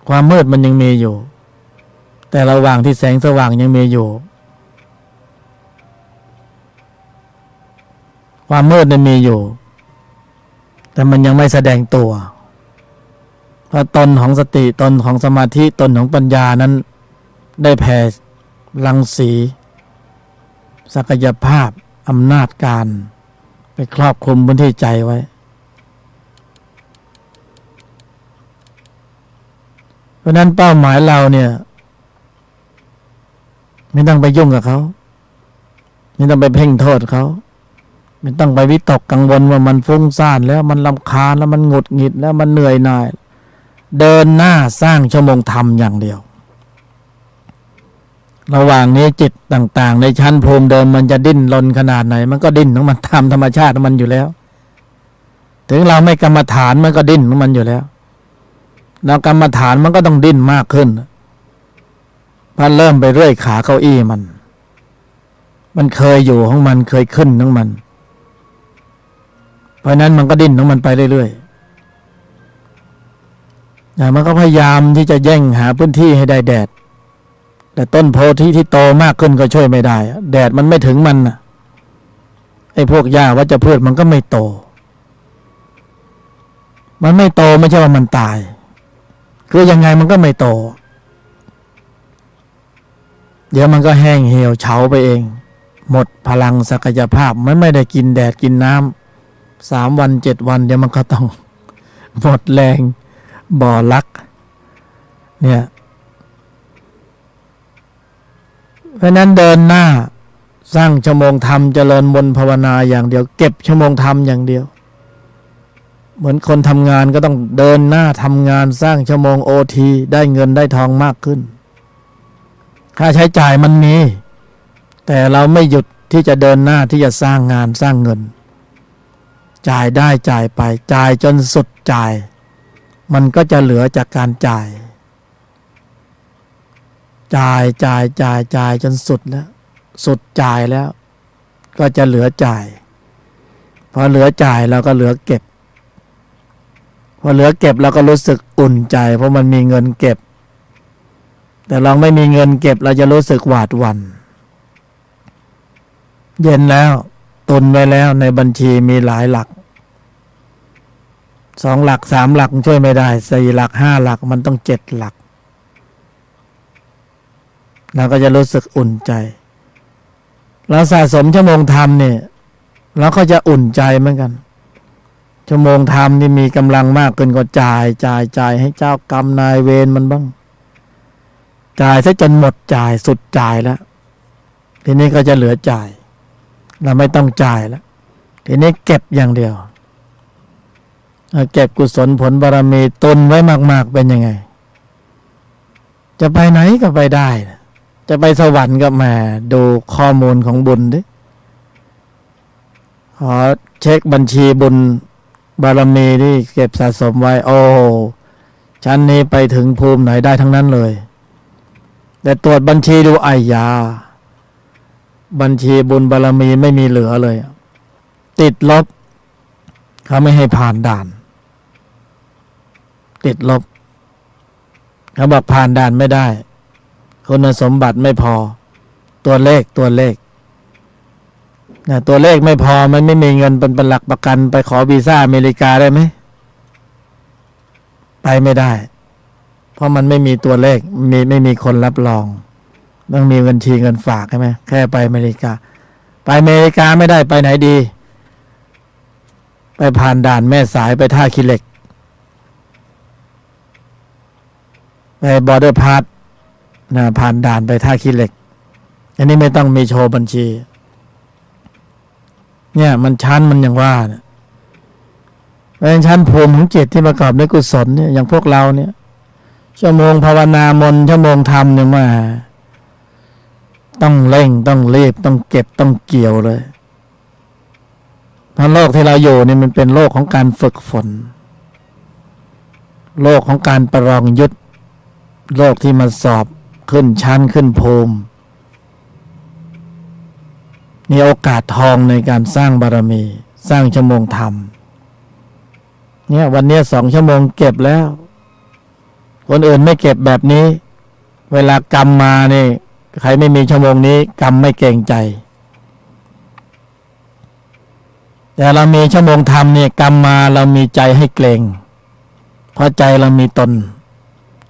ความมืดมันยังมีอยู่แต่ระหว่างที่แสงสว่างยังมีอยู่ความมืดมันมีอยู่แต่มันยังไม่แสดงตัวเพราะตนของสติตนของสมาธิตนของปัญญานั้นได้แผ่รังสีศักยภาพอำนาจการไปครอบคลุมพื้นที่ใจไว้เพราะนั้นเป้าหมายเราเนี่ยไม่ต้องไปยุ่งกับเขาไม่ต้องไปเพ่งโทษเขาไม่ต้องไปวิตกกังวลว่ามันฟุ้งซ่านแล้วมันรำคาญแล้วมันหงุดหงิดแล้วมันเหนื่อยหน่ายเดินหน้าสร้างชั่วโมงธรรมอย่างเดียวระหว่างนี้จิตต่างๆในชั้นภูมิเดิมมันจะดิ้นรนขนาดไหนมันก็ดิ้นของมันตามธรรมชาติของมันอยู่แล้วถึงเราไม่กรรมฐานมันก็ดิ้นของมันอยู่แล้วเรากรรมฐานมันก็ต้องดิ้นมากขึ้นพอเริ่มไปเรื่อยขาเก้าอี้มันเคยอยู่ของมันเคยขึ้นของมัน เพราะนั้นมันก็ดิ้นของมันไปเรื่อยๆมันก็พยายามที่จะแย่งหาพื้นที่ให้ได้แดดแต่ต้นโพธิที่โตมากขึ้นก็ช่วยไม่ได้แดดมันไม่ถึงมันนะไอ้พวกหญ้าวัชพืชมันก็ไม่โตมันไม่โตไม่ใช่ว่ามันตายคือยังไงมันก็ไม่โตเดี๋ยวมันก็แห้งเหี่ยวเฉาไปเองหมดพลังศักยภาพมันไม่ได้กินแดดกินน้ำ3 วัน7 วันเดี๋ยวมันก็ต้องหมดแรงบ่อรักเนี่ยเพราะนั้นเดินหน้าสร้างชั่วโมงธรรมเจริญมนต์ภาวนาอย่างเดียวเก็บชั่วโมงธรรมอย่างเดียวเหมือนคนทำงานก็ต้องเดินหน้าทำงานสร้างชั่วโมงOTได้เงินได้ทองมากขึ้นค่าใช้จ่ายมันมีแต่เราไม่หยุดที่จะเดินหน้าที่จะสร้างงานสร้างเงินจ่ายได้จ่ายไปจ่ายจนสุดจ่ายมันก็จะเหลือจากการจ่ายจนสุดแล้วสุดจ่ายแล้วก็จะเหลือจ่ายพอเหลือจ่ายเราก็เหลือเก็บพอเหลือเก็บเราก็รู้สึกอุ่นใจเพราะมันมีเงินเก็บแต่เราไม่มีเงินเก็บเราจะรู้สึกหวาดหวั่นเย็นแล้วตุนไว้แล้วในบัญชีมีหลายหลัก2 หลัก3 หลักช่วยไม่ได้4 หลัก5 หลักมันต้อง7 หลักเราก็จะรู้สึกอุ่นใจเราสะสมชั่วโมงธรรมเนี่ยเราก็จะอุ่นใจเหมือนกันชั่วโมงธรรมที่มีกำลังมากขึ้นก็จ่ายให้เจ้ากรรมนายเวรมันบ้างจ่ายซะจนหมดจ่ายสุดจ่ายแล้วทีนี้ก็จะเหลือจ่ายเราไม่ต้องจ่ายแล้วทีนี้เก็บอย่างเดียวเก็บกุศลผลบารมีตุนไว้มากๆเป็นยังไงจะไปไหนก็ไปได้จะไปสวรรค์ก็มาดูข้อมูลของบุญดิขอเช็คบัญชีบุญบารมีที่เก็บสะสมไว้โอ้ชั้นนี้ไปถึงภูมิไหนได้ทั้งนั้นเลยแต่ตรวจบัญชีดูไอ้ยาบัญชีบุญบารมีไม่มีเหลือเลยติดลบเขาไม่ให้ผ่านด่านติดลบเขาบอกผ่านด่านไม่ได้คุณสมบัติไม่พอตัวเลขนะตัวเลขไม่พอมันไม่มีเงินเป็นหลักประกันไปขอวีซ่าอเมริกาได้ไหมไปไม่ได้เพราะมันไม่มีตัวเลขไม่มีคนรับรองต้องมีบัญชีเงินฝากใช่ไหมแค่ไปอเมริกาไปอเมริกาไม่ได้ไปไหนดีไปผ่านด่านแม่สายไปท่าขี้เหล็กไปบอร์เดอร์พาสนะผ่านด่านไปท่าขี้เหล็กอันนี้ไม่ต้องมีโชว์บัญชีเนี่ยมันชั้นมันอย่างว่าเนี่ยเป็นชั้นภูมิของจิตที่ประกอบด้วยกุศลเนี่ยอย่างพวกเราเนี่ยชั่วโมงภาวนามนชั่วโมงธรรมเนี่ยมาต้องเร่งต้องรีบต้องเก็บต้องเกี่ยวเลยเพราะโลกที่เราอยู่นี่มันเป็นโลกของการฝึกฝนโลกของการประลองยุทธโลกที่มาสอบขึ้นชั้นขึ้นภูมิมีโอกาสทองในการสร้างบารมีสร้างชั่วโมงธรรมเนี่ยวันนี้2 ชั่วโมงเก็บแล้วคนอื่นไม่เก็บแบบนี้เวลากรรมมานี่ใครไม่มีชั่วโมงนี้กรรมไม่เกรงใจแต่เรามีชั่วโมงธรรมเนี่ยกรรมมาเรามีใจให้เกรงเพราะใจเรามีตน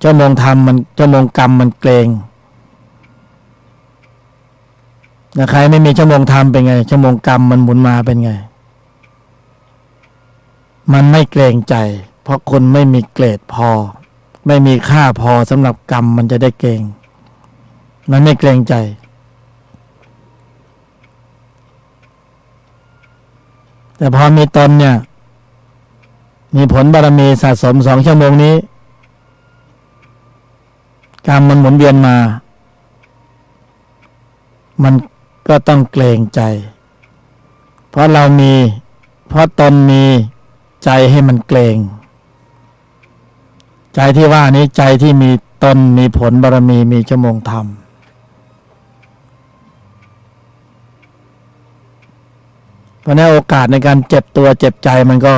ชั่วโมงธรรมมันชั่วโมงกรรมมันเกรงแต่ใครไม่มีชั่วโมงธรรมเป็นไงชั่วโมงกรรมมันหมุนมาเป็นไงมันไม่เกรงใจเพราะคนไม่มีเกรดพอไม่มีค่าพอสำหรับกรรมมันจะได้เกรงมันไม่เกรงใจแต่พอมีตนเนี่ยมีผลบารมีสะสม2 ชั่วโมงนี้กรรมมันหมุนเวียนมามันก็ต้องเกรงใจเพราะตนมีใจให้มันเกรงใจที่ว่านี้ใจที่มีตนมีผลบารมีมีชั่วโมงธรรมเพ ราะนั้นโอกาสในการเจ็บตัวเจ็บใจมันก็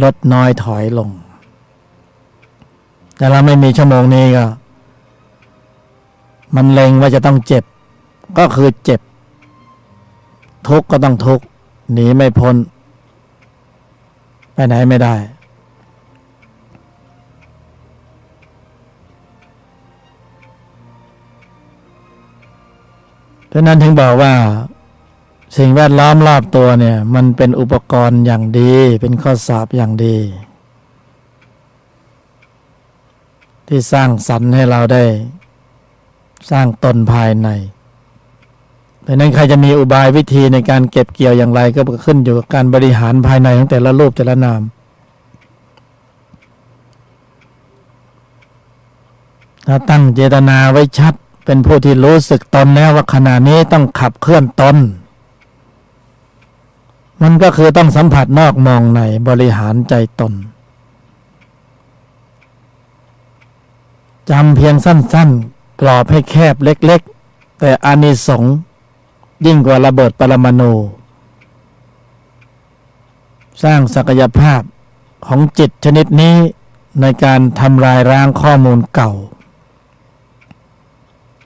ลดน้อยถอยลงแต่เราไม่มีชั่วโมงนี้ก็มันเล็งว่าจะต้องเจ็บก็คือเจ็บทุกข์ก็ต้องทุกข์หนีไม่พ้นไปไหนไม่ได้เพราะนั้นถึงบอกว่าสิ่งแวดล้อมรอบตัวเนี่ยมันเป็นอุปกรณ์อย่างดีเป็นข้อสอบอย่างดีที่สร้างสรรค์ให้เราได้สร้างตนภายในเพราะนั้นใครจะมีอุบายวิธีในการเก็บเกี่ยวอย่างไรก็ขึ้นอยู่กับการบริหารภายในของแต่ละรูปแต่ละนามถ้าตั้งเจตนาไว้ชัดเป็นผู้ที่รู้สึกตนแล้วว่าขณะนี้ต้องขับเคลื่อนตนมันก็คือต้องสัมผัสนอกมองในบริหารใจตนจำเพียงสั้นๆกรอบให้แคบเล็กๆแต่อานิสงส์ยิ่งกว่าระเบิดปรมาณูสร้างศักยภาพของจิตชนิดนี้ในการทำลายล้างข้อมูลเก่า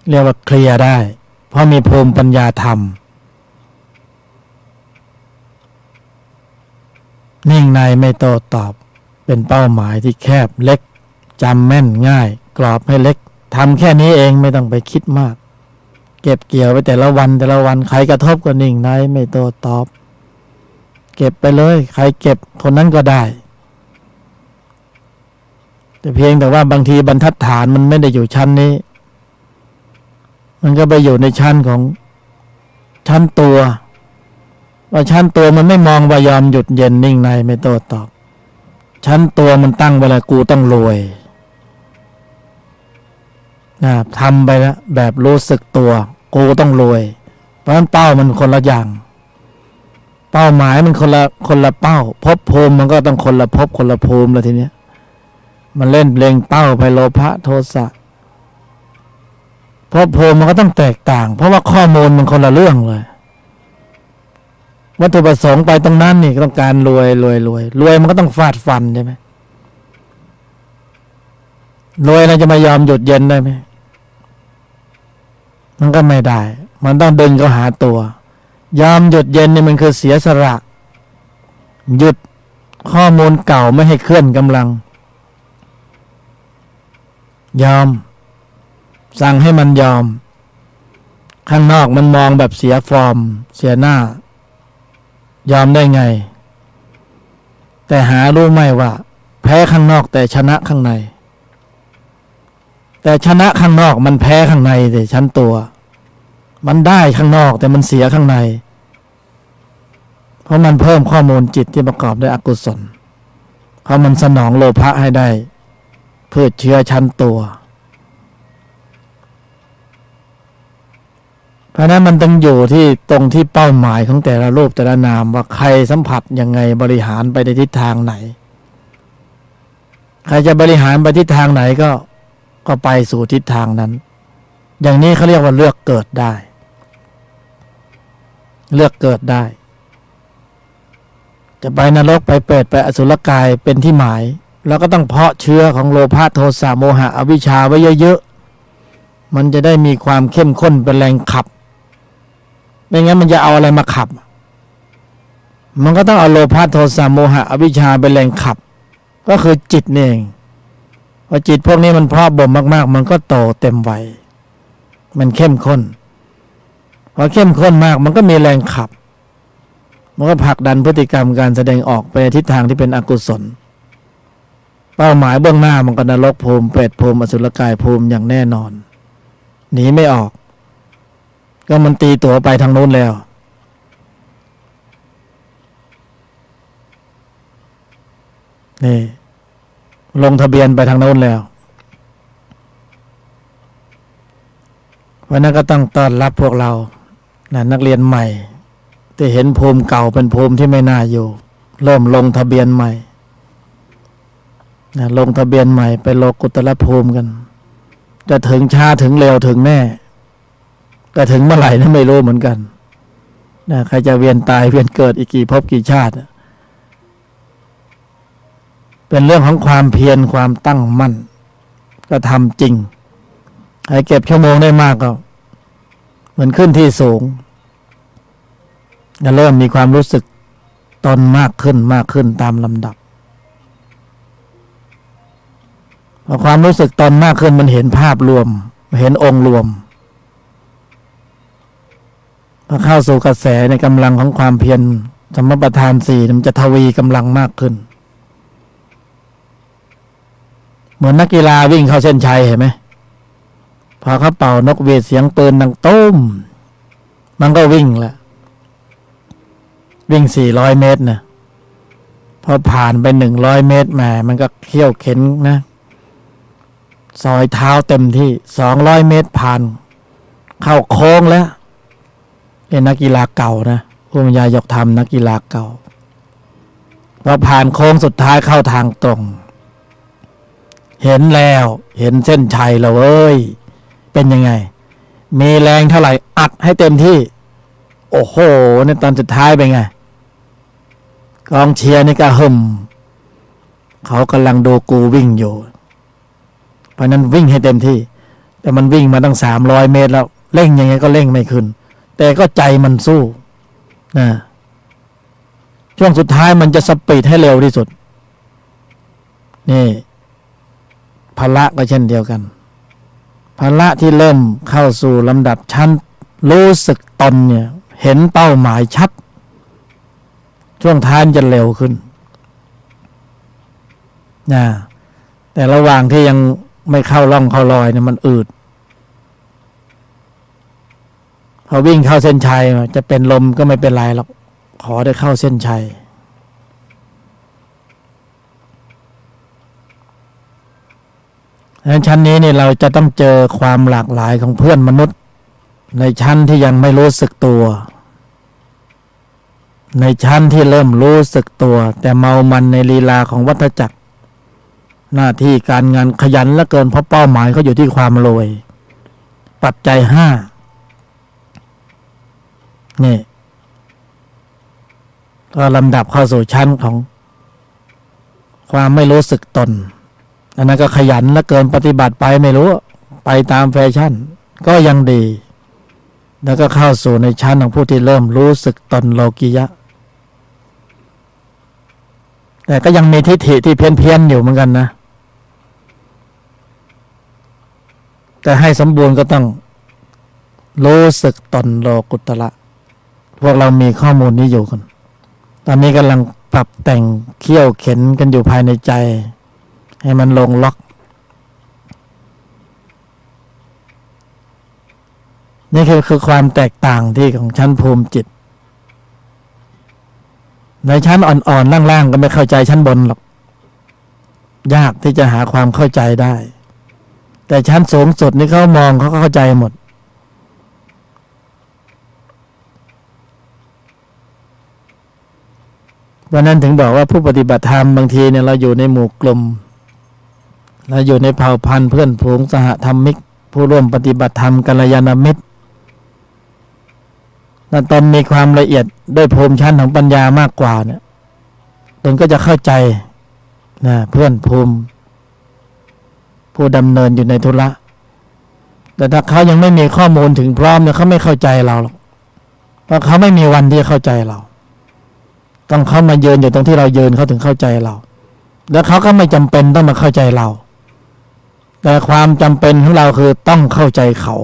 เรียกว่าเคลียร์ได้เพราะมีภูมิปัญญาธรรมนิ่งในไม่โต้ตอบเป็นเป้าหมายที่แคบเล็กจำแม่นง่ายกรอบให้เล็กทำแค่นี้เองไม่ต้องไปคิดมากเก็บเกี่ยวไปแต่ละวันใครกระทบก็นิ่งในไม่โต้ตอบเก็บไปเลยใครเก็บคนนั้นก็ได้แต่เพียงแต่ว่าบางทีบรรทัดฐานมันไม่ได้อยู่ชั้นนี้มันก็ไปอยู่ในชั้นของชั้นตัวว่าชั้นตัวมันไม่มองว่ายอมหยุดเย็นนิ่งในไม่โต้ตอบชั้นตัวมันตั้งเวลากูต้องรวยนะทำไปแล้วแบบรู้สึกตัวกูต้องรวยเพราะฉะนั้นเป้ามันคนละอย่างเป้าหมายมันคนละเป้าภพภูมิมันก็ต้องคนละภพคนละภูมิแล้วทีเนี้ยมันเล่นเล็งเป้าไปโลภะโทสะภพภูมิมันก็ต้องแตกต่างเพราะว่าข้อมูลมันคนละเรื่องเลยวัตถุประสงค์ไปตรงนั้นนี่ต้องการรวยมันก็ต้องฟาดฟันใช่ไหมรวยเราจะมายอมหยุดเย็นได้ไหมมันก็ไม่ได้มันต้องดึงเขาหาตัวยอมหยุดเย็นนี่มันคือเสียสละหยุดข้อมูลเก่าไม่ให้เคลื่อนกำลังยอมสั่งให้มันยอมข้างนอกมันมองแบบเสียฟอร์มเสียหน้ายอมได้ไงแต่หารู้ไหมว่าแพ้ข้างนอกแต่ชนะข้างในแต่ชนะข้างนอกมันแพ้ข้างในสิชั้นตัวมันได้ข้างนอกแต่มันเสียข้างในเพราะมันเพิ่มข้อมูลจิตที่ประกอบด้วยอกุศลเพราะมันสนองโลภะให้ได้เพื่อเชื้อชั้นตัวเพราะนั้นมันต้องอยู่ที่ตรงที่เป้าหมายของแต่ละรูปแต่ละนามว่าใครสัมผัสยังไงบริหารไปในทิศทางไหนใครจะบริหารไปทิศทางไหนก็ไปสู่ทิศทางนั้นอย่างนี้เขาเรียกว่าเลือกเกิดได้เลือกเกิดได้จะไปนรกไปเปรตไปอสุรกายเป็นที่หมายแล้วก็ต้องเพาะเชื้อของโลภะโทสะโมหะอวิชชาไว้เยอะๆมันจะได้มีความเข้มข้นเป็นแรงขับไม่งั้นมันจะเอาอะไรมาขับมันก็ต้องเอาโลภะโทสะโมหะอวิชชาเป็นแรงขับก็คือจิตนี่เองพอจิตพวกนี้มันเพาะบ่มมากๆมันก็โตเต็มวัยมันเข้มข้นพอเข้มข้นมากมันก็มีแรงขับมันก็ผลักดันพฤติกรรมการแสดงออกไปทิศทางที่เป็นอกุศลเป้าหมายเบื้องหน้ามันก็นรกภูมิเปรตภูมิอสุรกายภูมิอย่างแน่นอนหนีไม่ออกก็มันตีตัวไปทางโน้นแล้วนี่ลงทะเบียนไปทางโน้นแล้ววันนั้นก็ต้องต้อนรับพวกเรานักเรียนใหม่ที่เห็นภูมิเก่าเป็นภูมิที่ไม่น่าอยู่เริ่มลงทะเบียนใหม่ลงทะเบียนใหม่ไปโลกุตตรภูมิกันจะถึงช้าถึงเร็วถึงแน่แต่ถึงเมื่อไหร่นั้นไม่รู้เหมือนกัน นะใครจะเวียนตายเวียนเกิดอีกกี่ภพกี่ชาติเป็นเรื่องของความเพียรความตั้งมั่นก็ทำจริงใครเก็บชั่วโมงได้มากก็เหมือนขึ้นที่สูงจะเริ่มมีความรู้สึกตนมากขึ้นตามลำดับพอความรู้สึกตนมากขึ้นมันเห็นภาพรวมเห็นองค์รวมพอเข้าสู่กระแสในกำลังของความเพียรสมปทานสี่มันจะทวีกำลังมากขึ้นเหมือนนักกีฬาวิ่งเข้าเส้นชัยเห็นไหมพอเขาเป่านกหวีดเสียงปืนดังตุ้มมันก็วิ่งแหละวิ่ง400 เมตรนะพอผ่านไป100 เมตรแหมมันก็เขี้ยวเข็นนะซอยเท้าเต็มที่200 เมตรผ่านเข้าโค้งแล้วเป็นนักกีฬาเก่านะผู้บรรยายกธรรมนักกีฬาเก่าพอผ่านโค้งสุดท้ายเข้าทางตรงเห็นแล้วเห็นเส้นชัยแล้วเว้ยเป็นยังไงมีแรงเท่าไหร่อัดให้เต็มที่โอ้โหในตอนสุดท้ายเป็นไงกองเชียร์นี่ก็หึมเขากำลังดูกูวิ่งอยู่เพราะนั้นวิ่งให้เต็มที่แต่มันวิ่งมาตั้ง300 เมตรแล้วเร่งยังไงก็เร่งไม่ขึ้นแต่ก็ใจมันสู้นะช่วงสุดท้ายมันจะสปีดให้เร็วที่สุดนี่พละก็เช่นเดียวกันพละที่เริ่มเข้าสู่ลำดับชั้นรู้สึกตนเนี่ยเห็นเป้าหมายชัดช่วงท้ายจะเร็วขึ้นนะแต่ระหว่างที่ยังไม่เข้าร่องเข้ารอยเนี่ยมันอืดพอวิ่งเข้าเส้นชัยจะเป็นลมก็ไม่เป็นไรหรอกขอได้เข้าเส้นชัยในชั้นนี้เนี่ยเราจะต้องเจอความหลากหลายของเพื่อนมนุษย์ในชั้นที่ยังไม่รู้สึกตัวในชั้นที่เริ่มรู้สึกตัวแต่เมามันในลีลาของวัฏจักรหน้าที่การงานขยันเหลือเกินเพราะเป้าหมายเขาอยู่ที่ความรวยปัจจัย5นี่ก็ลำดับเข้าสู่ชั้นของความไม่รู้สึกตนอันนั้นก็ขยันเหลือเกินปฏิบัติไปไม่รู้ไปตามแฟชั่นก็ยังดีแล้วก็เข้าสู่ในชั้นของผู้ที่เริ่มรู้สึกตนโลกิยะแต่ก็ยังมีทิฏฐิที่เพี้ยนอยู่เหมือนกันนะแต่ให้สมบูรณ์ก็ต้องรู้สึกตนโลกุตระพวกเรามีข้อมูลนี้อยู่กันตอนนี้กำลังปรับแต่งเคี่ยวเข็นกันอยู่ภายในใจให้มันลงล็อกนี่คือความแตกต่างที่ของชั้นภูมิจิตในชั้นอ่อนๆล่างๆก็ไม่เข้าใจชั้นบนหรอกยากที่จะหาความเข้าใจได้แต่ชั้นสูงสุดนี่เขามองเขาก็เข้าใจหมดวันนั้นถึงบอกว่าผู้ปฏิบัติธรรมบางทีเนี่ยเราอยู่ในหมู่กลุ่มเราอยู่ในเผ่าพันธุ์เพื่อนฝูงสหธรรมิกผู้ร่วมปฏิบัติธรรมกัลยาณมิตรถ้าตนมีความละเอียดด้วยภูมิชั้นของปัญญามากกว่าเนี่ยตนก็จะเข้าใจนะเพื่อนภูมิผู้ดำเนินอยู่ในธุระแต่ถ้าเขายังไม่มีข้อมูลถึงพร้อมเนี่ยเขาไม่เข้าใจเราหรอกเพราะเขาไม่มีวันที่จะเข้าใจเราต้องเขามายืนอยู่ตรงที่เรายืนเขาถึงเข้าใจเราแล้วเขาก็ไม่จำเป็นต้องมาเข้าใจเราแต่ความจำเป็นของเราคือต้องเข้าใจเขา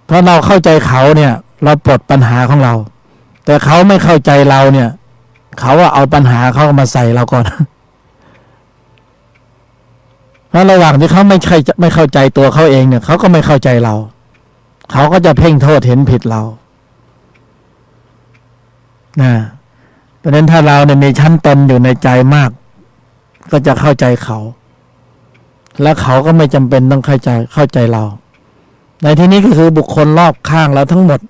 เพราะเราเข้าใจเขาเนี่ยเราปลดปัญหาของเราแต่เขาไม่เข้าใจเราเนี่ยเขาเอาปัญหาเขามาใส่เราก่อนเพราะระหว่างที่เขาไม่เข้าใจตัวเขาเองเนี่ยเขาก็ไม่เข้าใจเราเขาก็จะเพ่งโทษเห็นผิดเรานะเพราะฉะนั้นถ้าเราเนี่ยมีชั้นตนอยู่ในใจมากก็จะเข้าใจเขาและเขาก็ไม่จำเป็นต้องเข้าใจเราในที่นี้ก็คือบุคคลรอบข้างเราทั้งหมด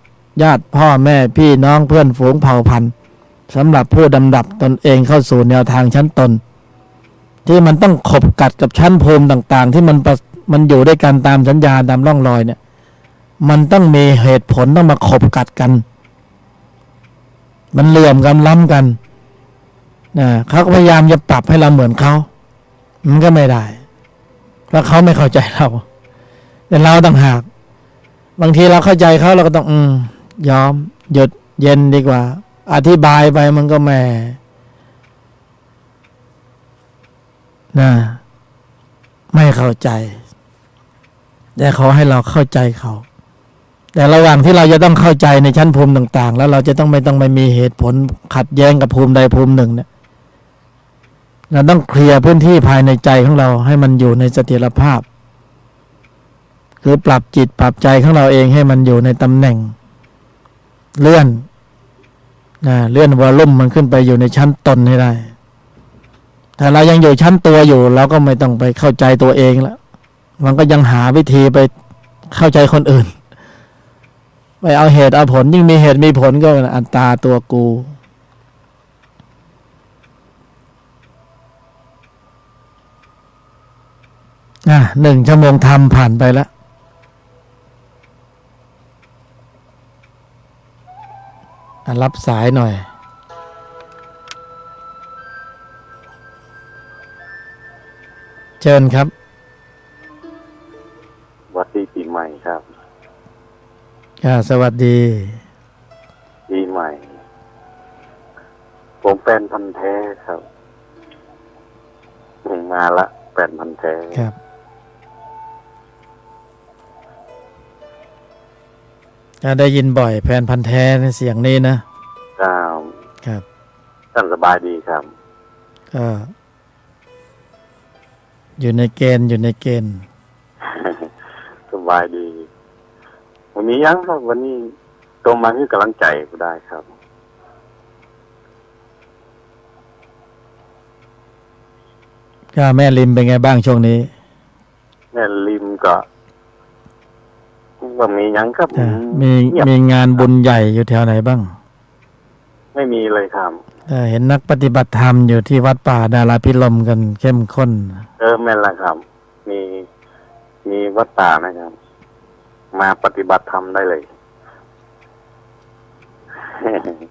ญาติพ่อแม่พี่น้องเพื่อนฝูงเผ่าพันธุ์สำหรับผู้ดำดับตนเองเข้าสู่แนวทางชั้นตนที่มันต้องขบกัดกับชั้นภูมิต่างๆที่มันอยู่ด้วยกันตามสัญญาตามร่องรอยเนี่ย มันต้องมีเหตุผลต้องมาขบกัดกัน มันเหลื่อมกันล้ำกันนะเขาก็พยายามจะปรับให้เราเหมือนเขามันก็ไม่ได้เพราะเขาไม่เข้าใจเราแต่เราต่างหากบางทีเราเข้าใจเขาเราก็ต้องยอมหยุดเย็นดีกว่าอธิบายไปมันก็แม่นะไม่เข้าใจแต่เขาให้เราเข้าใจเขาแต่ระหว่างที่เราจะต้องเข้าใจในชั้นภูมิต่างๆแล้วเราจะต้องไม่มีเหตุผลขัดแย้งกับภูมิใดภูมิหนึ่งเนี่ยเราต้องเคลียร์พื้นที่ภายในใจของเราให้มันอยู่ในเสถียรภาพคือปรับจิตปรับใจของเราเองให้มันอยู่ในตำแหน่งเลื่อนวอลลุ่มมันขึ้นไปอยู่ในชั้นตนให้ได้ถ้าเรายังอยู่ชั้นตัวอยู่เราก็ไม่ต้องไปเข้าใจตัวเองแล้วมันก็ยังหาวิธีไปเข้าใจคนอื่นไปเอาเหตุเอาผลยิ่งมีเหตุมีผลก็อัตตาตัวกู1 ชั่วโมงทำผ่านไปแล้วรับสายหน่อยเชิญครับสวัสดีปีใหม่ครับสวัสดีปีใหม่ผมแฟนพันธุ์แท้ครับมาละแฟนพันธุ์แท้ครับได้ยินบ่อยแฟนพันธุ์แท้ในเสียงนี้นะครับท่านสบายดีครับก็อยู่ในเกณฑ์สบายดีวันนี้ยังครับวันนี้ตรงมาคือกำลังใจก็ได้ครับก็แม่ริมเป็นไงบ้างช่วงนี้แม่ริมก็มียังครับมีงานบุญใหญ่อยู่แถวไหนบ้างไม่มีเลยครับเห็นนักปฏิบัติธรรมอยู่ที่วัดป่าดาราพิรมกันเข้มข้นแม่นละครับมีวัดป่านะครับมาปฏิบัติธรรมได้เลย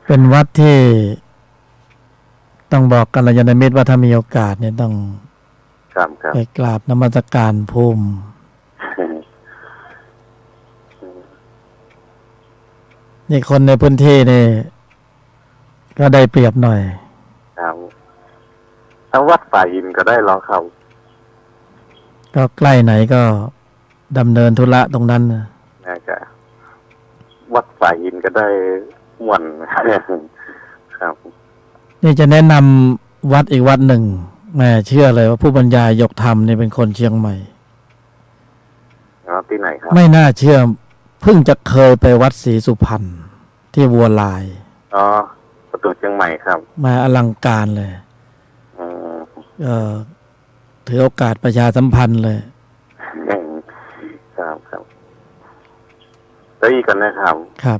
เป็นวัดที่ต้องบอกกัลยาณมิตรว่าถ้ามีโอกาสเนี่ยต้องไปกราบนมัสการภูมินี่คนในพื้นที่นี่ก็ได้เปรียบหน่อยครับถ้าวัดป่าอินก็ได้รอเขาก็ใกล้ไหนก็ดำเนินธุระตรงนั้นนะครับวัดป่าอินก็ได้ม่วนครับนี่จะแนะนำวัดอีกวัดหนึ่งแม่เชื่อเลยว่าผู้บรรยายยกธรรมนี่เป็นคนเชียงใหม่ที่ไหนครับไม่น่าเชื่อเพิ่งจะเคยไปวัดศรีสุพรรณที่วัวลายประตูเชียงใหม่ครับมาอลังการเลยถือโอกาสประชาสัมพันธ์เลยครับแล้วอีกกันนะครับครับ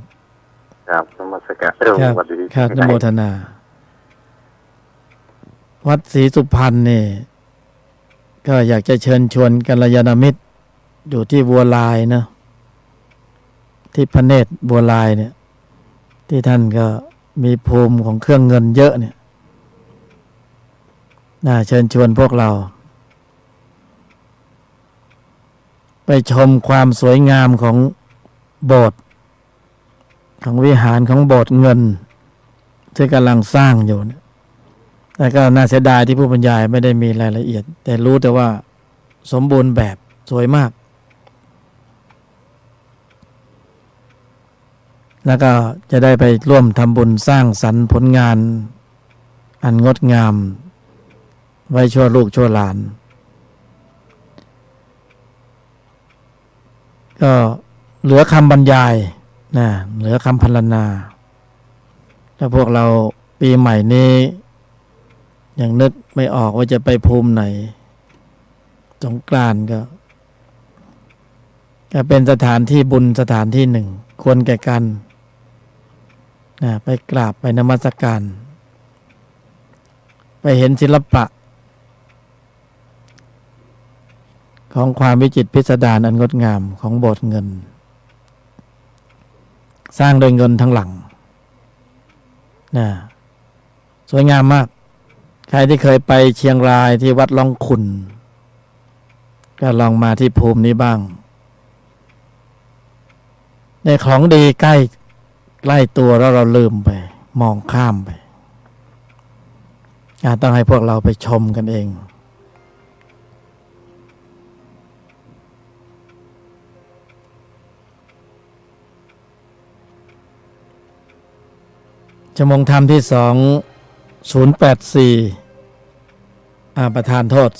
นมัสการสวัสดีครับนโมทนาวัดศรีสุพรรณนี่ก็อยากจะเชิญชวนกัลยาณมิตรอยู่ที่วัวลายนะที่พระเนตรบัวลายเนี่ยที่ท่านก็มีภูมิของเครื่องเงินเยอะเนี่ยน่าเชิญชวนพวกเราไปชมความสวยงามของโบสถ์ของวิหารของโบสถ์เงินที่กำลังสร้างอยู่เนี่ยแต่ก็น่าเสียดายที่ผู้บรรยายไม่ได้มีรายละเอียดแต่รู้แต่ว่าสมบูรณ์แบบสวยมากแล้วก็จะได้ไปร่วมทำบุญสร้างสรรค์ผลงานอันงดงามไว้ชั่วลูกชั่วหลานก็เหลือคำบรรยายเหลือคำพรรณนาถ้าพวกเราปีใหม่นี้ยังนึกไม่ออกว่าจะไปภูมิไหนสงกรานต์ก็เป็นสถานที่บุญสถานที่หนึ่งควรแก่กันไปกราบไปนมัสการไปเห็นศิลปะของความวิจิตรพิสดารอันงดงามของโบสถ์เงิน สร้างโดยเงินทั้งหลังนะสวยงามมากใครที่เคยไปเชียงรายที่วัดล่องขุ่นก็ลองมาที่ภูมินี้บ้างในของดีใกล้ตัวแล้วเราลืมไปมองข้ามไปต้องให้พวกเราไปชมกันเองชั่วโมงธรรมที่2084ประธานโทษ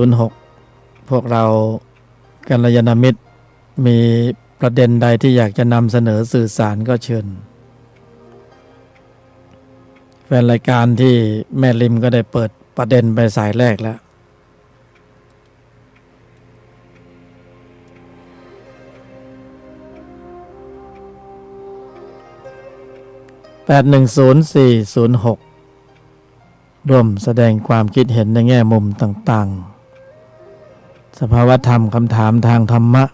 053810406พวกเรากัลยาณมิตรมีประเด็นใดที่อยากจะนำเสนอสื่อสารก็เชิญแฟนรายการที่แม่ริมก็ได้เปิดประเด็นไปสายแรกแล้ว810406ร่วมแสดงความคิดเห็นในแง่มุมต่างๆสภาวธรรมคำถามทางธรรมะ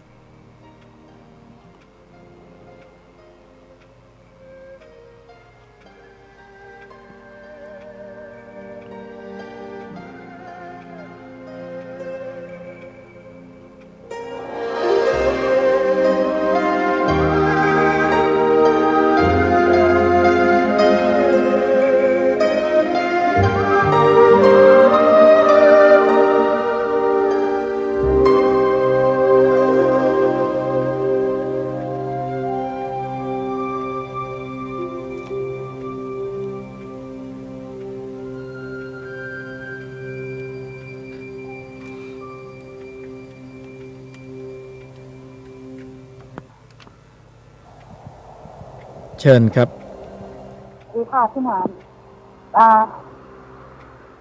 เชิญครับดีค่ะพี่หนาน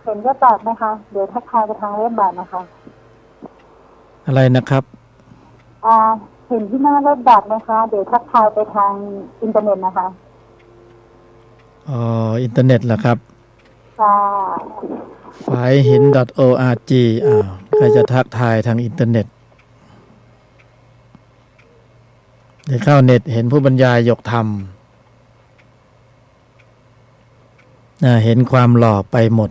เห็นเว็บบาทไหมคะเดี๋ยวทักทายไปทางเว็บบาทนะคะอะไรนะครับเห็นที่หน้าเว็บบาทไหมคะเดี๋ยวทักทายไปทางอินเทอร์เน็ตนะคะอินเทอร์เน็ตเหรอครับค่ะฝายหิน .org ใครจะทักทายทางอินเทอร์เน็ตเดี๋ยวเข้าเน็ตเห็นผู้บรรยายยกธรรมเห็นความหล่อไปหมด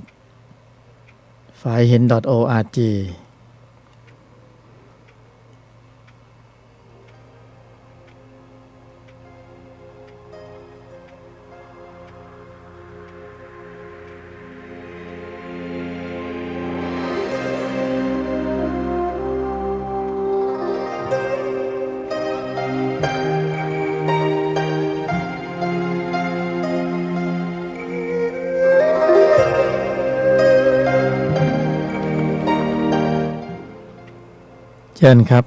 ฝายหิน .orgเชิญครับ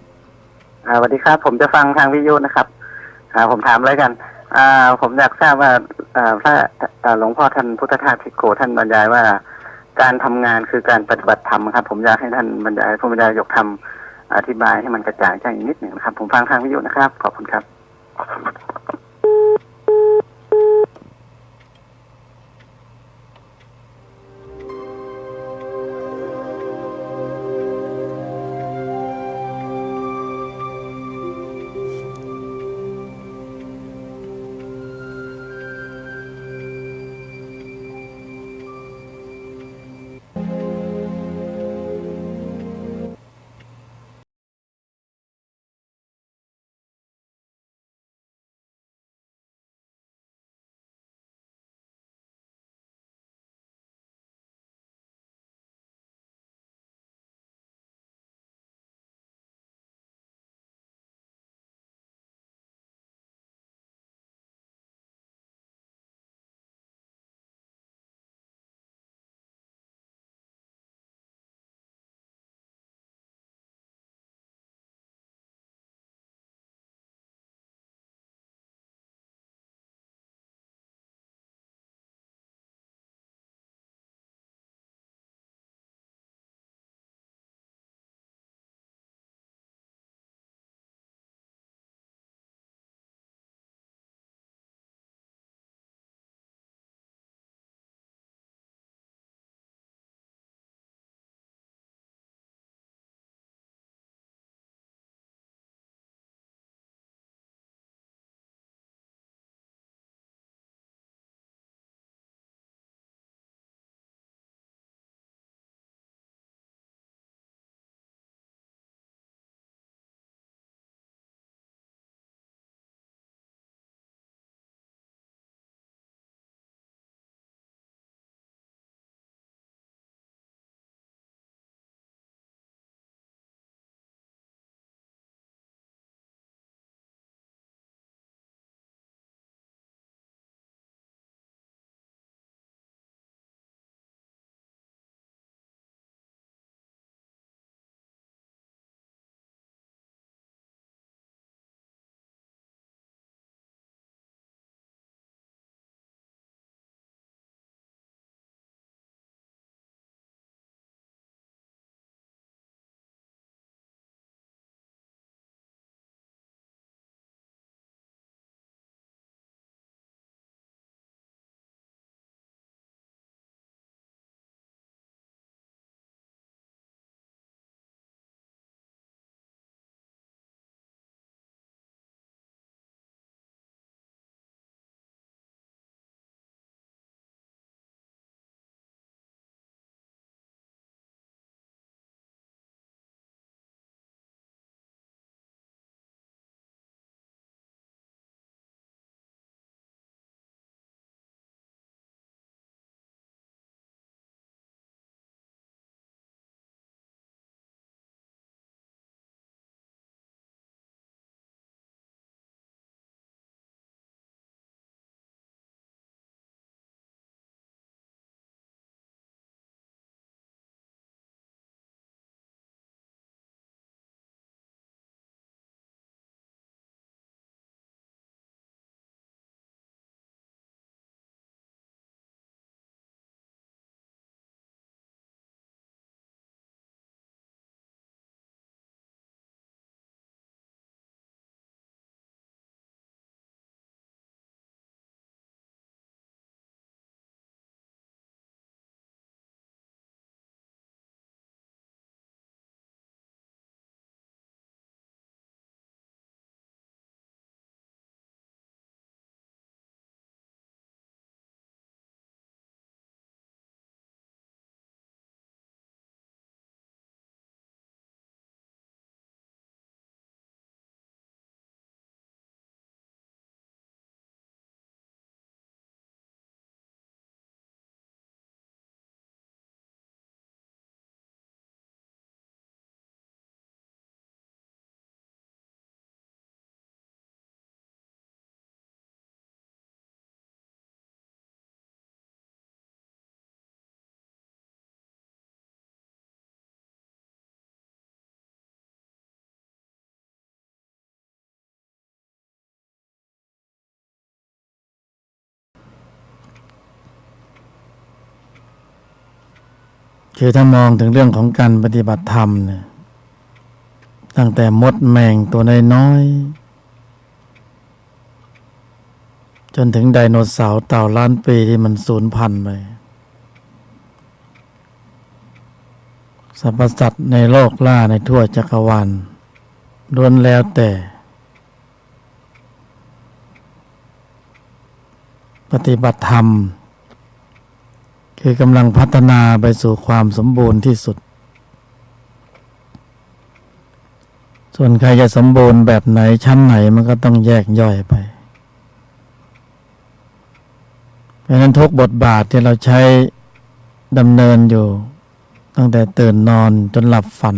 สวัสดีครับผมจะฟังทางวิทยุนะครับผมถามอะไรกันผมอยากทราบว่าพระหลวงพ่อท่านพุทธทาสภิกขุท่านบรรยายว่าการทำงานคือการปฏิบัติธรรมครับผมอยากให้ท่านบรรยายผู้บรรยายยกธรรมอธิบายให้มันกระจ่างแจ้งอีกนิดหนึ่งนะครับผมฟังทางวิทยุนะครับขอบคุณครับ คือถ้ามองถึงเรื่องของการปฏิบัติธรรมเนี่ยตั้งแต่มดแมงตัวน้อยๆจนถึงไดโนเสาร์เต่าล้านปีที่มันสูญพันธุ์ไปสรรพสัตว์ในโลกล่าในทั่วจักรวาลล้วนแล้วแต่ปฏิบัติธรรมคือกำลังพัฒนาไปสู่ความสมบูรณ์ที่สุดส่วนใครจะสมบูรณ์แบบไหนชั้นไหนมันก็ต้องแยกย่อยไปเพราะฉะนั้นทุกบทบาทที่เราใช้ดำเนินอยู่ตั้งแต่ตื่นนอนจนหลับฝัน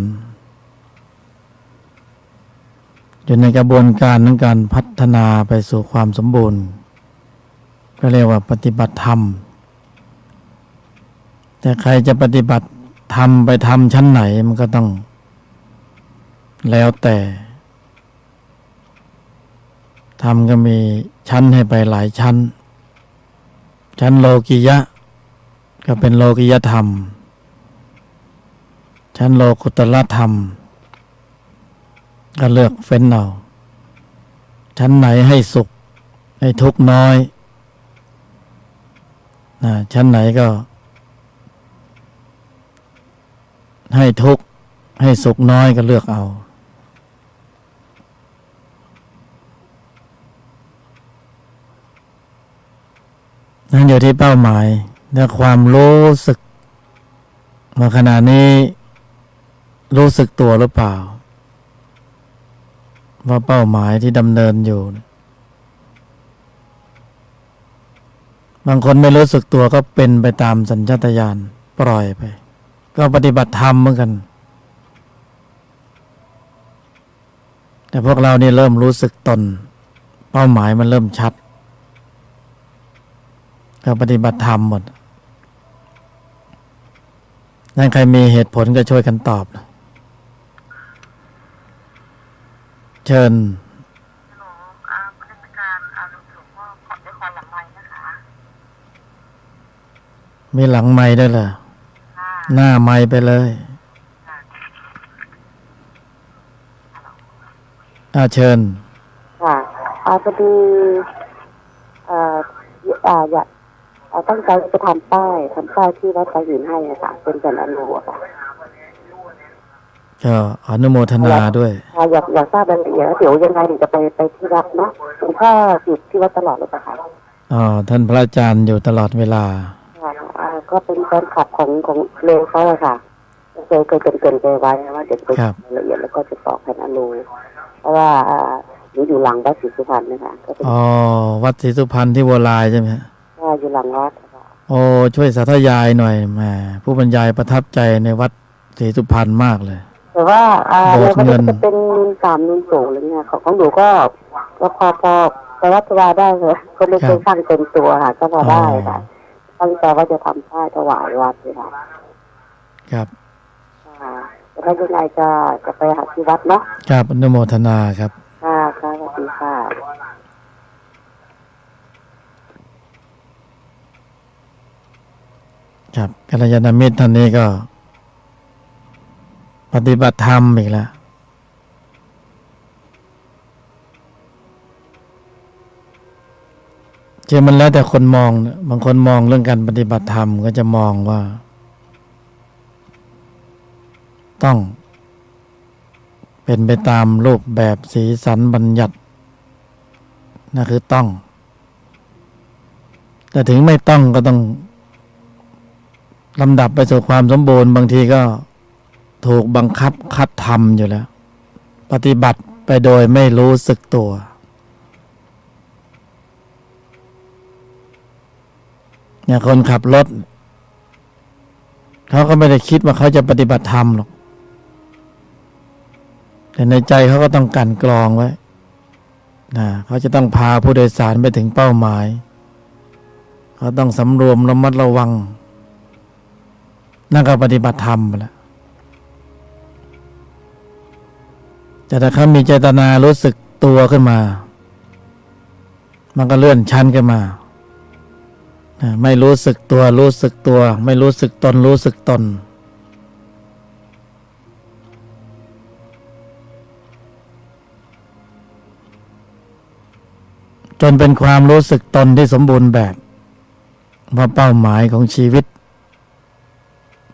อยู่ในกระบวนการของการพัฒนาไปสู่ความสมบูรณ์ก็เรียกว่าปฏิบัติธรรมแต่ใครจะปฏิบัติธรรมไปทำชั้นไหนมันก็ต้องแล้วแต่ธรรมก็มีชั้นให้ไปหลายชั้นชั้นโลกิยะก็เป็นโลกิยธรรมชั้นโลกุตละธรรมก็เลือกเฟ้นเอาชั้นไหนให้สุขให้ทุกข์น้อยชั้นไหนก็ให้ทุกข์ให้สุขน้อยก็เลือกเอานั่นอยู่ที่เป้าหมายและความรู้สึกมาขณะนี้รู้สึกตัวหรือเปล่าว่าเป้าหมายที่ดำเนินอยู่บางคนไม่รู้สึกตัวก็เป็นไปตามสัญชาตญาณปล่อยไปก็ปฏิบัติธรรมเหมือนกันแต่พวกเรานี่เริ่มรู้สึกตนเป้าหมายมันเริ่มชัดก็ปฏิบัติธรรมหมดนั่นใครมีเหตุผลก็ช่วยกันตอบเชิญมีหลังไมค์ด้วยเหรอหน้าไมค์ไปเลยเชิญค่ะพอดีอยากตั้งใจจะทำป้ายที่วัดไซหินให้ค่ะเป็นสัญลักษณ์ค่ะก็อนุโมทนาด้วยอยากทราบรายละเอียดเดี๋ยวยังไงถึงจะไปที่วัดเนาะหลวงพ่ออยู่ที่วัดตลอดเลยป่ะคะท่านพระอาจารย์อยู่ตลอดเวลาก็เป็นแฟนคลับของเลวเขาอะค่ะเคยเกินไปไว้ว่าเดี๋ยวจะไปละเอียดแล้วก็จะบอกให้อนุเพราะว่าอยู่หลังวัดศรีสุพรรณนะคะวัดศรีสุพรรณที่บัวลายใช่ไหมอยู่หลังวัดช่วยสาธยายหน่อยแหมผู้บรรยายประทับใจในวัดศรีสุพรรณมากเลยแต่ว่าในวัดจะเป็นนูนสูงอะไรเงี้ยของหนูก็พอไปวัดวาได้เลยก็ไม่เคยสร้างเต็มตัวค่ะก็พอได้ค่ะตั้งใจว่าจะทำป้ายถวายวัดเลยค่ะครับแล้วยังไงจะไปหาที่วัดเนาะครับอนุโมทนาครับค่ะสวัสดีค่ะครับกัลยาณมิตรท่านนี้ก็ปฏิบัติธรรมอีกแล้วมันแล้วแต่คนมองนะบางคนมองเรื่องการปฏิบัติธรรมก็จะมองว่าต้องเป็นไปตามรูปแบบสีสันบัญญัตินั่นคือต้องแต่ถึงไม่ต้องก็ต้องลำดับไปสู่ความสมบูรณ์บางทีก็ถูกบังคับคัดทำอยู่แล้วปฏิบัติไปโดยไม่รู้สึกตัวเนี่ยคนขับรถเขาก็ไม่ได้คิดว่าเขาจะปฏิบัติธรรมหรอกแต่ในใจเขาก็ต้องกั่นกรองไว้เขาจะต้องพาผู้โดยสารไปถึงเป้าหมายเขาต้องสำรวมระมัดระวังนั่นก็ปฏิบัติธรรมแล้วแต่ถ้าเขามีเจตนารู้สึกตัวขึ้นมามันก็เลื่อนชั้นขึ้นมาไม่รู้สึกตัวไม่รู้สึกตนรู้สึกตน จนเป็นความรู้สึกตนที่สมบูรณ์แบบว่าเป้าหมายของชีวิต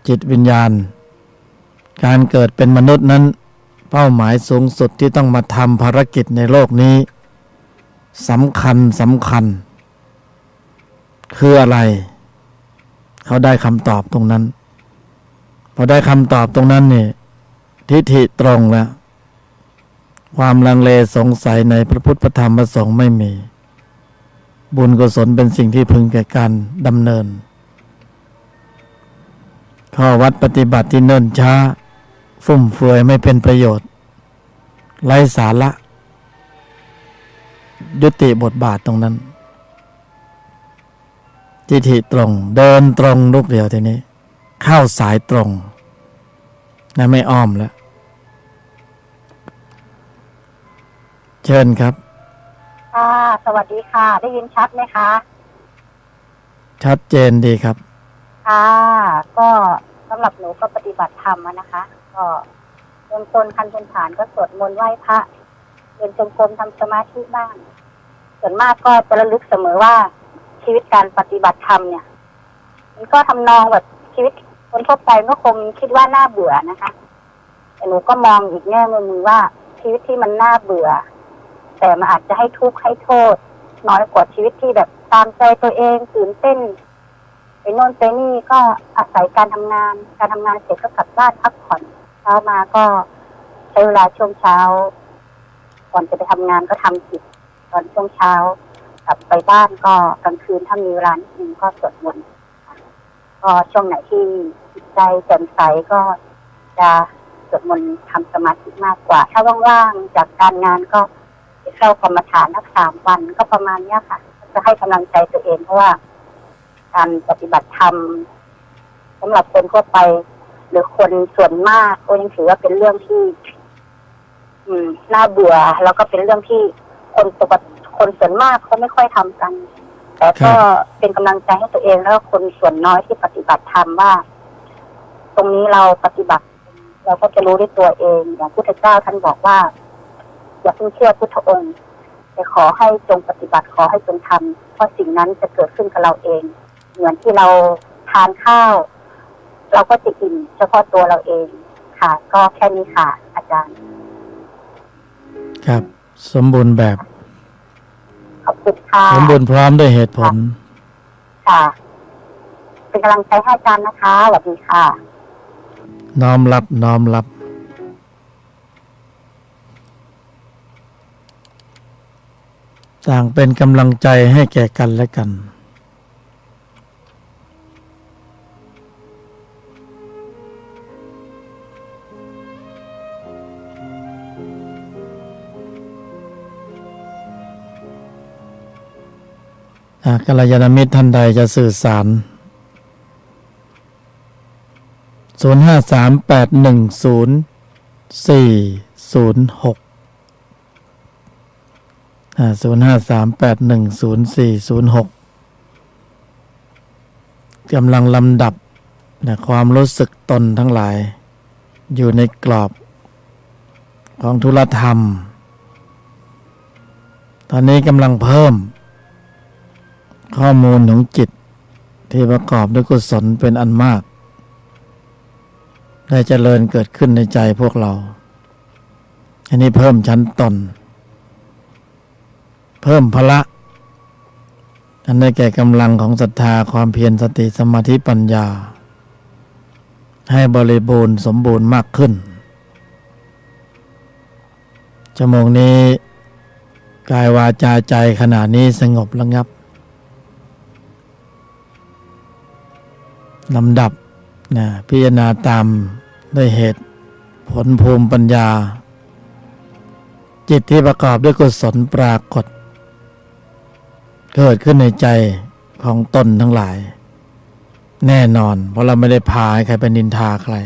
จิตวิญญาณการเกิดเป็นมนุษย์นั้นเป้าหมายสูงสุดที่ต้องมาทำภารกิจในโลกนี้สำคัญคืออะไรเขาได้คำตอบตรงนั้นพอได้คำตอบตรงนั้นนี่ทิฏฐิตรงแล้วความลังเลสงสัยในพระพุทธพระธรรมพระสงฆ์ไม่มีบุญกุศลเป็นสิ่งที่พึงแก่การดำเนินข้อวัดปฏิบัติที่เนิ่นช้าฟุ่มเฟือยไม่เป็นประโยชน์ไร้สาระยุติบทบาทตรงนั้นทิฏฐิตรงเดินตรงลูกเดียวทีนี้เข้าสายตรงนะไม่อ้อมแล้วเชิญครับค่ะสวัสดีค่ะได้ยินชัดไหมคะชัดเจนดีครับค่ะก็สำหรับหนูก็ปฏิบัติธรรมนะคะก็เริ่มต้นขั้นพื้นฐานก็สวดมนต์ไหว้พระเดินจงกรมทำสมาธิบ้างส่วนมากก็จะระลึกเสมอว่าชีวิตการปฏิบัติธรรมเนี่ยมันก็ทำนองแบบชีวิตคนทั่วไปก็คงคิดว่าน่าเบื่อนะคะแต่หนูก็มองอีกแง่มุมนึงว่าชีวิตที่มันน่าเบื่อแต่มันอาจจะให้ทุกข์ให้โทษน้อยกว่าชีวิตที่แบบตามใจตัวเองตื่นเต้นไปโน่นไปนี่ก็อาศัยการทำงานเสร็จก็กลับบ้านพักผ่อนเช้ามาก็ใช้เวลาช่วงเช้าก่อนจะไปทำงานก็ทำกิจตอนช่วงเช้ากลับไปบ้านก็กลางคืนถ้ามีเวลานิดนึงก็สวดมนต์ก็ช่วงไหนที่จิตใจแจ่มใสก็จะสวดมนต์ทำสมาธิมากกว่าถ้าว่างๆจากการงานก็จะเข้ากรรมฐานสัก3 วันก็ประมาณนี้ค่ะจะให้กำลังใจตัวเองเพราะว่าการปฏิบัติธรรมสำหรับคนทั่วไปหรือคนส่วนมากก็ยังถือว่าเป็นเรื่องที่น่าเบื่อแล้วก็เป็นเรื่องที่คนส่วนมากเขาไม่ค่อยทำกันแต่ก็เป็นกำลังใจให้ตัวเองแล้วคนส่วนน้อยที่ปฏิบัติธรรมว่าตรงนี้เราปฏิบัติเราก็จะรู้ด้วยตัวเองอย่างพุทธเจ้าท่านบอกว่าอย่าเพิ่งเชื่อพุทธองค์แต่ขอให้จงปฏิบัติขอให้จงทำเพราะสิ่งนั้นจะเกิดขึ้นกับเราเองเหมือนที่เราทานข้าวเราก็จะอิ่มเฉพาะตัวเราเองค่ะก็แค่นี้ค่ะอาจารย์ครับสมบูรณ์แบบขอบคุณค่ะสมบูรณ์พร้อมด้วยเหตุผลค่ะเป็นกำลังใจให้อาจารย์นะคะสวัสดีค่ะน้อมรับต่างเป็นกำลังใจให้แก่กันและกันกัลยาณมิตรท่านใดจะสื่อสาร0538104406 0538104406กำลังลำดับความรู้สึกตนทั้งหลายอยู่ในกรอบของธุลธรรมตอนนี้กำลังเพิ่มข้อมูลของจิตที่ประกอบด้วยกุศลเป็นอันมากได้เจริญเกิดขึ้นในใจพวกเราอันนี้เพิ่มชั้นตนเพิ่มพละอันได้แก่กำลังของศรัทธาความเพียรสติสมาธิปัญญาให้บริบูรณ์สมบูรณ์มากขึ้นชั่วโมงนี้กายวาจาใจขณะนี้สงบระงับลำดับพิจารณาตามด้วยเหตุผลภูมิปัญญาจิตที่ประกอบด้วยกุศลปรากฏเกิดขึ้นในใจของตนทั้งหลายแน่นอนเพราะเราไม่ได้พาให้ใครไปนินทาใคร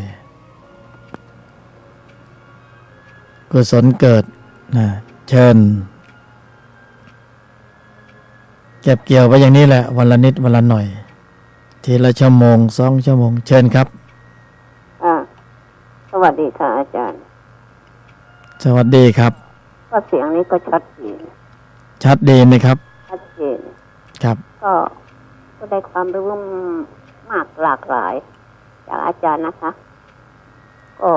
กุศลเกิดเชิญเก็บเกี่ยวไปอย่างนี้แหละวันละนิดวันละหน่อยทีละชั่วโมง2 ชั่วโมงเชิญครับสวัสดีค่ะอาจารย์สวัสดีครับก็เสียงนี้ก็ชัดดีไหมครับ ชัดเจน ครับ ก็ได้ความรู้มากหลากหลายจากอาจารย์นะคะ ก็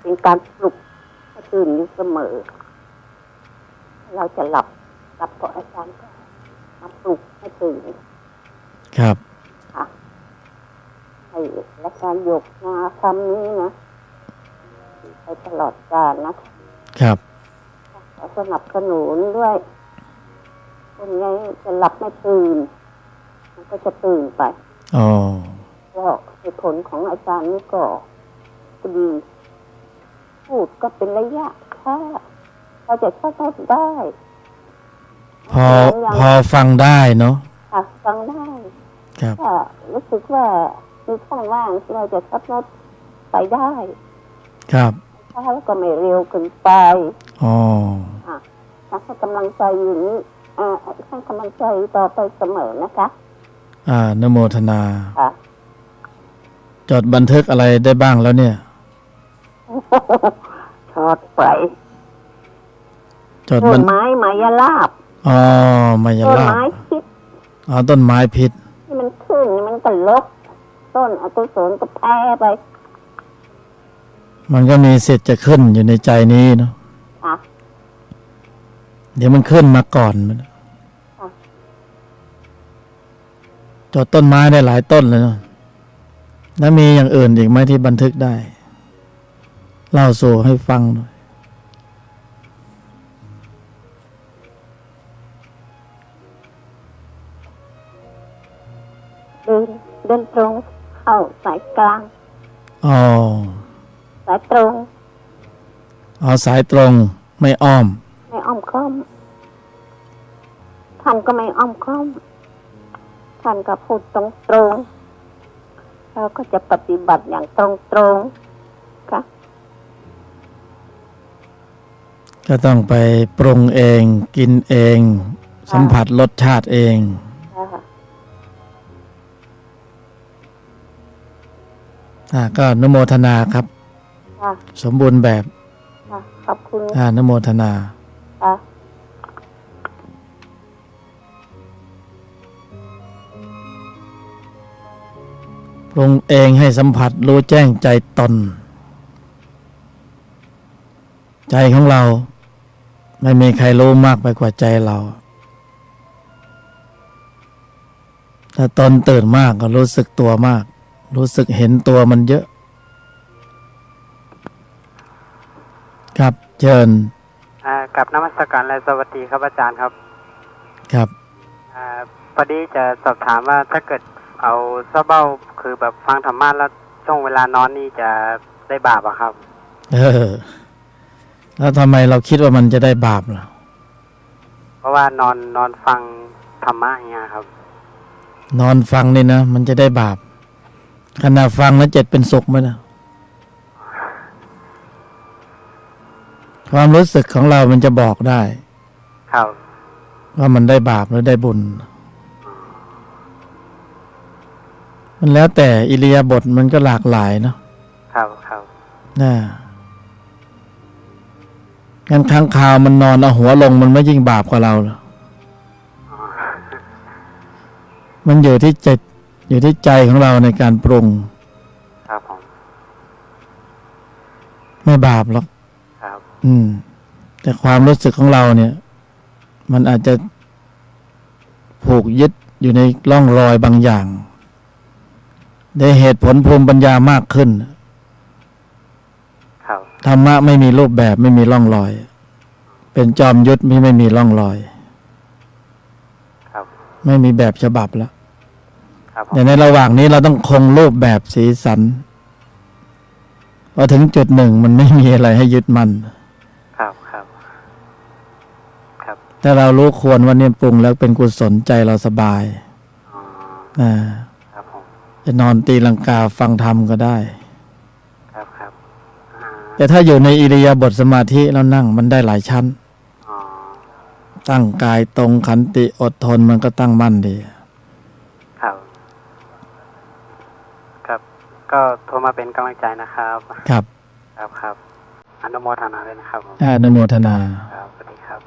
เป็นการปลุกให้ตื่นอยู่เสมอ เราจะหลับเพราะอาจารย์ก็มาปลุกให้ตื่น ครับ ค่ะให้และการยกนาคำนี้นะไปตลอดกาลนะคะ ครับ ขอสนับสนุนด้วยคนไงจะหลับไม่ตื่น มันก็จะตื่นไป อ๋อ ก็เหตุผลของอาจารย์นี่ก็ดีพูดก็เป็นระยะค่ะเราจะเข้าใจได้ พอฟังได้เนาะ ค่ะฟังได้ ครับ ถ้ารู้สึกว่ามีช่องว่างที่เราจะซับซ้อนไปได้ ครับ ถ้าแล้วก็ไม่เร็วเกินไป อ๋อ ถ้าให้กำลังใจอย่างนี้ให้กำลังใจต่อไปเสมอนะคะ นโมทนา ค่ะ จดบันทึกอะไรได้บ้างแล้วเนี่ย ชอดไป จด ต้นไม้มายาลาบ อ๋อมายา ต้น ลาภ ไม้พิษ อ๋อต้นไม้พิษ ที่มันขึ้นมันก็ลกต้นอกุศลก็แพ้ไป มันก็มีสิทธิ์จะขึ้นอยู่ในใจนี้เนาะ ค่ะ เดี๋ยวมันขึ้นมาก่อนมัน ค่ะ จดต้นไม้ได้หลายต้นเลยเนาะแล้วมีอย่างอื่นอีกไหมที่บันทึกได้ เล่าสู่ให้ฟังหน่อย เดินตรงเข้าสายกลาง อ๋อ สายตรง เอาสายตรงไม่อ้อม ไม่อ้อมค้อมท่านก็ไม่อ้อมค้อมท่านก็พูดตรงตรงๆเราก็จะปฏิบัติอย่างตรงตรงๆค่ะ ก็ต้องไปปรุงเองกินเอง สัมผัสรสชาติเอง ก็อนุโมทนาครับ ค่ะ สมบูรณ์แบบ ค่ะขอบคุณ อนุโมทนา ค่ะ ปรุงเองให้สัมผัสรู้แจ้งใจตน ใจของเรา ไม่มีใครรู้มากไปกว่าใจเรา ถ้าตนตื่นมากก็รู้สึกตัวมาก รู้สึกเห็นตัวมันเยอะ ครับเชิญ กับนมัสการและสวัสดีครับอาจารย์ครับ ครับ พอดีจะสอบถามว่าถ้าเกิดเอาซะเบ้าคือแบบฟังธรรมะแล้วช่วงเวลานอนนี่จะได้บาปอะครับ แล้วทำไมเราคิดว่ามันจะได้บาปล่ะ เพราะว่านอนฟังธรรมะอย่างเงี้ยครับ นอนฟังนี่นะมันจะได้บาปขณะฟังแล้วจิตเป็นสุขไหมนะความรู้สึกของเรามันจะบอกได้ ครับ ว่ามันได้บาปหรือได้บุญ มันแล้วแต่อิริยาบถมันก็หลากหลายเนาะ ครับ งั้นค้างคาวมันนอนเอาหัวลงมันไม่ยิ่งบาปกว่าเราเหรอ อ๋อ มันอยู่ที่จิตอยู่ที่ใจของเราในการปรุง ครับผม ไม่บาปหรอก ครับ แต่ความรู้สึกของเราเนี่ย มันอาจจะผูกยึดอยู่ในร่องรอยบางอย่าง ได้เหตุผลภูมิปัญญามากขึ้น ครับ ธรรมะไม่มีรูปแบบไม่มีร่องรอย เป็นจอมยุทธไม่มีร่องรอย ครับ ไม่มีแบบฉบับแล้ว ครับผม แต่ในระหว่างนี้เราต้องคงรูปแบบสีสันพอถึงจุดหนึ่งมันไม่มีอะไรให้ยึดมั่น ครับ ถ้าเรารู้ควรว่าเนี่ยปรุงแล้วเป็นกุศลใจเราสบาย อ๋อ นะครับ ผม จะนอนตีลังกาฟังธรรมก็ได้ ครับอ่า แต่ถ้าอยู่ในอิริยาบถสมาธิแล้วนั่งมันได้หลายชั้น อ๋อ ตั้งกายตรงขันติอดทนมันก็ตั้งมั่นดี ครับ ก็โทรมาเป็นกำลังใจนะครับ ครับ ครับอนุโมทนาเลยนะครับผม อนุโมทนา ครับสวัสดีครับ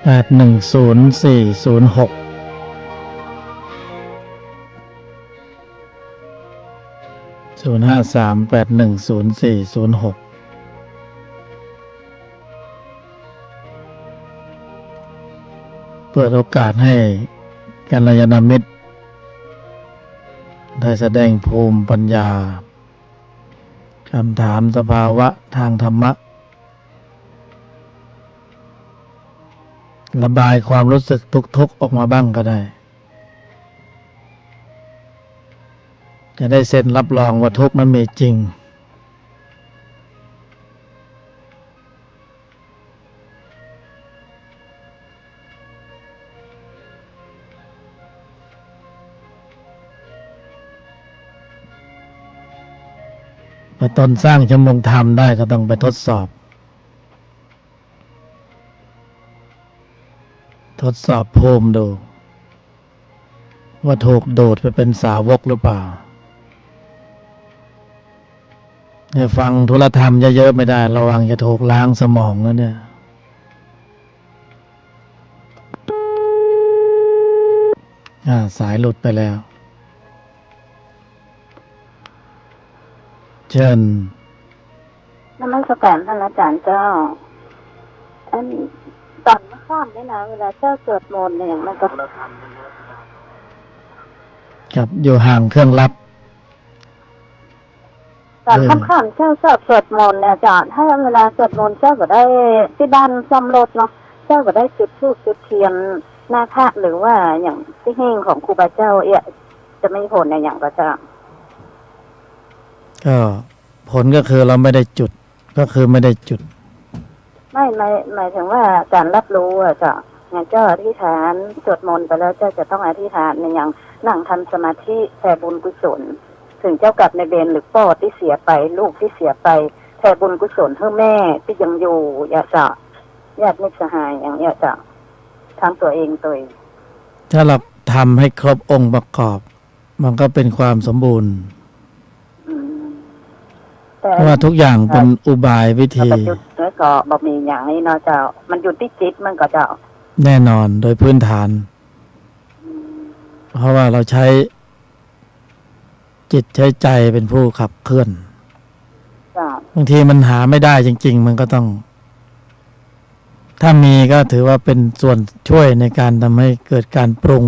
810406 053810406เปิดโอกาสให้กัลยาณมิตรได้แสดงภูมิปัญญาคำถามสภาวะทางธรรมะระบายความรู้สึกทุกข์ๆออกมาบ้างก็ได้จะได้เซ็นรับรองว่าทุกข์นั้นมีจริงพอตนสร้างชั่วโมงธรรมได้ก็ต้องไปทดสอบ ภูมิดูว่าถูกโดดไปเป็นสาวกหรือเปล่าเนี่ยฟังธุรธรรมเยอะๆไม่ได้ระวังจะถูกล้างสมองแล้วเนี่ยสายหลุดไปแล้วเชิญ นมัสการท่านอาจารย์เจ้าอันตอนไม่ข้ามได้นะเวลาเจ้าสวดมนต์เนี่ยมันก็ ครับอยู่ห่างเครื่องรับ ตอนค่ำๆเจ้าชอบสวดมนต์เนี่ยอาจารย์ถ้าเวลาสวดมนต์เจ้าก็ได้ที่บ้านซ่อมรถเนาะเจ้าก็ได้จุดธูปจุดเทียนหน้าพระหรือว่าอย่างที่หิ้งของครูบาเจ้าจะไม่ผลในอย่างก็จะ ก็ผลก็คือเราไม่ได้จุดก็คือไม่ได้จุด ไม่หมายถึงว่าการรับรู้อ่ะจ้ะอย่างเจ้าอธิษฐานสวดมนต์ไปแล้วเจ้าจะต้องอธิษฐานในอย่างนั่งทำสมาธิแผ่บุญกุศลถึงเจ้ากลับในเบรหรือพ่อที่เสียไปลูกที่เสียไปแผ่บุญกุศลให้แม่ที่ยังอยู่อย่าจะญาติมิตรสหายอย่างเงี้ยจะทำตัวเองตัวเอง ถ้าเราทำให้ครบองค์ประกอบมันก็เป็นความสมบูรณ์เพราะว่าทุกอย่างเป็นอุบายวิธีแล้วก็บอกมีอย่างนี้เนาะเจ้ามันอยู่ที่จิตมันก็เจ้าแน่นอนโดยพื้นฐานเพราะว่าเราใช้จิตใช้ใจเป็นผู้ขับเคลื่อนบางทีมันหาไม่ได้จริงๆมันก็ต้องถ้ามีก็ถือว่าเป็นส่วนช่วยในการทำให้เกิดการปรุง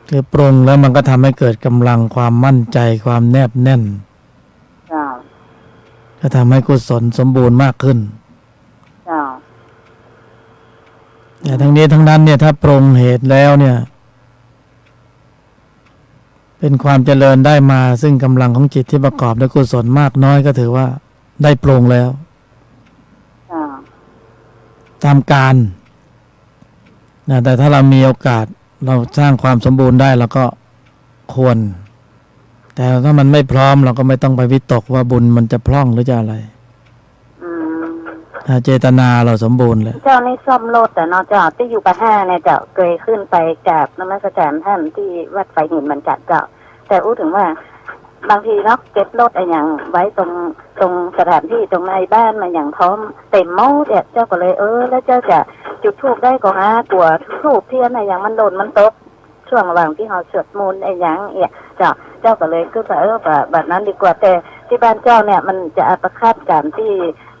คือปรุงแล้วมันก็ทำให้เกิดกำลังความมั่นใจความแนบแน่นก็ทำให้กุศลสมบูรณ์มากขึ้นแต่ทั้งนี้ทั้งนั้นเนี่ยถ้าปรุงเหตุแล้วเนี่ยเป็นความเจริญได้มาซึ่งกำลังของจิตที่ประกอบด้วยกุศลมากน้อยก็ถือว่าได้ปรุงแล้วตามการนะแต่ถ้าเรามีโอกาสเราสร้างความสมบูรณ์ได้เราก็ควรแต่ถ้ามันไม่พร้อมเราก็ไม่ต้องไปวิตกว่าบุญมันจะพร่องหรือจะอะไรเจตนาเราสมบูรณ์เลยเจ้านี่ซ่อมรถแต่นอกจากที่อยู่ประห้าเนี่ยเจ้าเคยขึ้นไปกราบนมัสการท่านที่วัดไฟหินมันจัดเจ้าแต่อู้ถึงว่าบางทีเนาะเก็บรถอะไรอย่างไว้ตรงสถานที่ตรงในบ้านมาอย่างพร้อมเต็มหม้อเด็ดเจ้าก็เลยแล้วเจ้าจะจุดธูปได้ก็หาตัวธูปเทียนอะไรอย่างมันโดนมันตกช่วงระหว่างที่เราสวดมนต์ไอ้อย่างเจ้าก็เลยก็แบบนั้นดีกว่าแต่ที่บ้านเจ้าเนี่ยมันจะอัตคัดการที่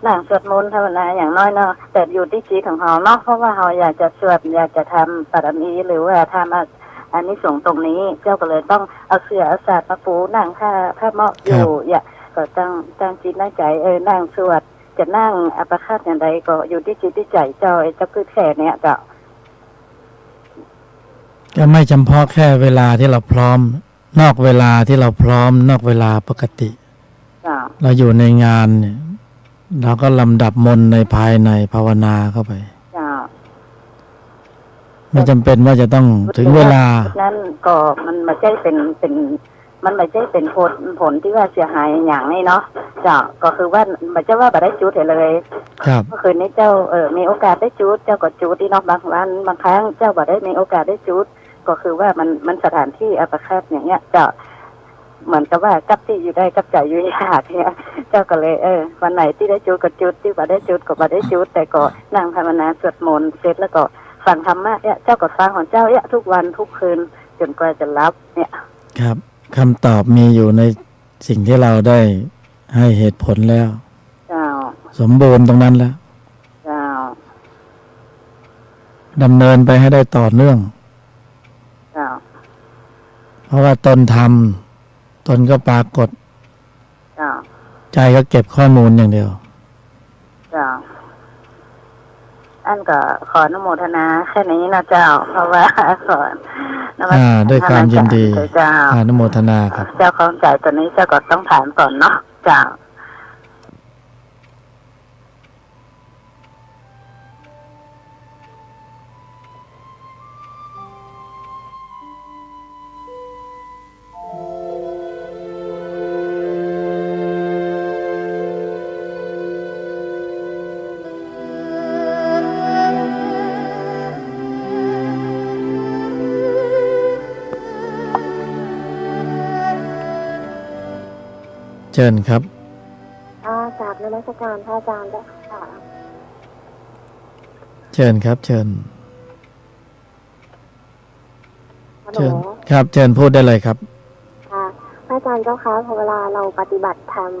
นั่งสวดมนต์ภาวนาอย่างน้อยเนาะแต่อยู่ที่จิตของเราเนาะเพราะว่าเราอยากจะสวดอยากจะทำปารมีหรือว่าทำอันนี้ส่งตรงนี้เจ้าก็เลยต้องเอาเสื่อเอาศาสตร์มาปูนั่งผ้าเหมาะอยู่ก็ตั้งจิตตั้งใจนั่งสวดจะนั่งอัปคัดอย่างไรก็อยู่ที่จิตที่ใจเจ้าจะคือแค่เนี้ยก็ไม่จำเพาะแค่เวลาที่เราพร้อมนอกเวลาที่เราพร้อมนอกเวลาปกติเราอยู่ในงานเนี่ยเราก็ลำดับมนต์ในภายในภาวนาเข้าไปไม่จำเป็นว่าจะต้องถึงเวลานั้นก็มันไม่ใช่เป็นมันไม่ใช่เป็นผลที่ว่าเสียหายอย่างนี้เนาะก็คือว่าไม่ใช่ว่าได้จุดเลยเมื่อคืนนี้เจ้ามีโอกาสได้จุดเจ้าก็จุดที่นอกบางวันบางครั้งเจ้าบ่ได้มีโอกาสได้จุดก็คือว่ามันสถานที่อัปคัดอย่างเงี้ย เหมือนกับว่ากับที่อยู่ได้กับใจอยู่ยากเนี่ยเจ้าก็เลยวันไหนที่ได้จุดก็จุดที่บ่ได้จุดก็บ่ได้จุดแต่ก็นั่งภาวนาสวดมนต์เสร็จแล้วก็ฟังธรรมะเนี่ยเจ้าก็ฟังของเจ้าทุกวันทุกคืนจนกว่าจะรับเนี่ยครับคำตอบมีอยู่ในสิ่งที่เราได้ให้เหตุผลแล้วเจ้าสมบูรณ์ตรงนั้นแล้วเจ้าดำเนินไปให้ได้ต่อเนื่องเจ้าเพราะว่าตนทำตนก็ปรากฏเจ้าใจก็เก็บข้อมูลอย่างเดียวเจ้าอันก็ขออนุโมทนาแค่นี้นะเจ้าเพราะว่าขอด้วยความยินดีอนุโมทนาครับเจ้าของใจตัวนี้เจ้าก็ต้องถามก่อนเนาะเจ้าเชิญครับกราบนมัสการพระอาจารย์ด้วยค่ะเชิญครับเชิญครับเชิญพูดได้เลยครับค่ะพระอาจารย์เจ้าคะพอเวลาเราปฏิบัติธรรม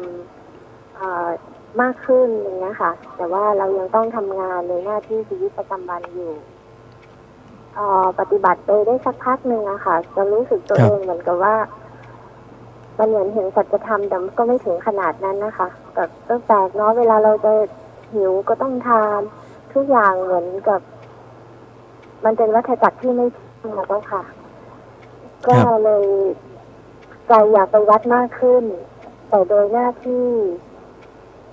มากขึ้นอย่างเงี้ยค่ะแต่ว่าเรายังต้องทำงานในหน้าที่ชีวิตประจำวันอยู่ปฏิบัติไปได้สักพักหนึ่งอะค่ะจะรู้สึกตัวเองเหมือนกับว่ามันเหมือนเห็นสัจธรรมแต่ก็ไม่ถึงขนาดนั้นนะคะแต่ก็แปลกเนาะเวลาเราจะหิวก็ต้องทานทุกอย่างเหมือนกับมันเป็นวัฏจักรที่ไม่จริงนะเจ้าค่ะก็เลยใจอยากไปวัดมากขึ้นแต่โดยหน้าที่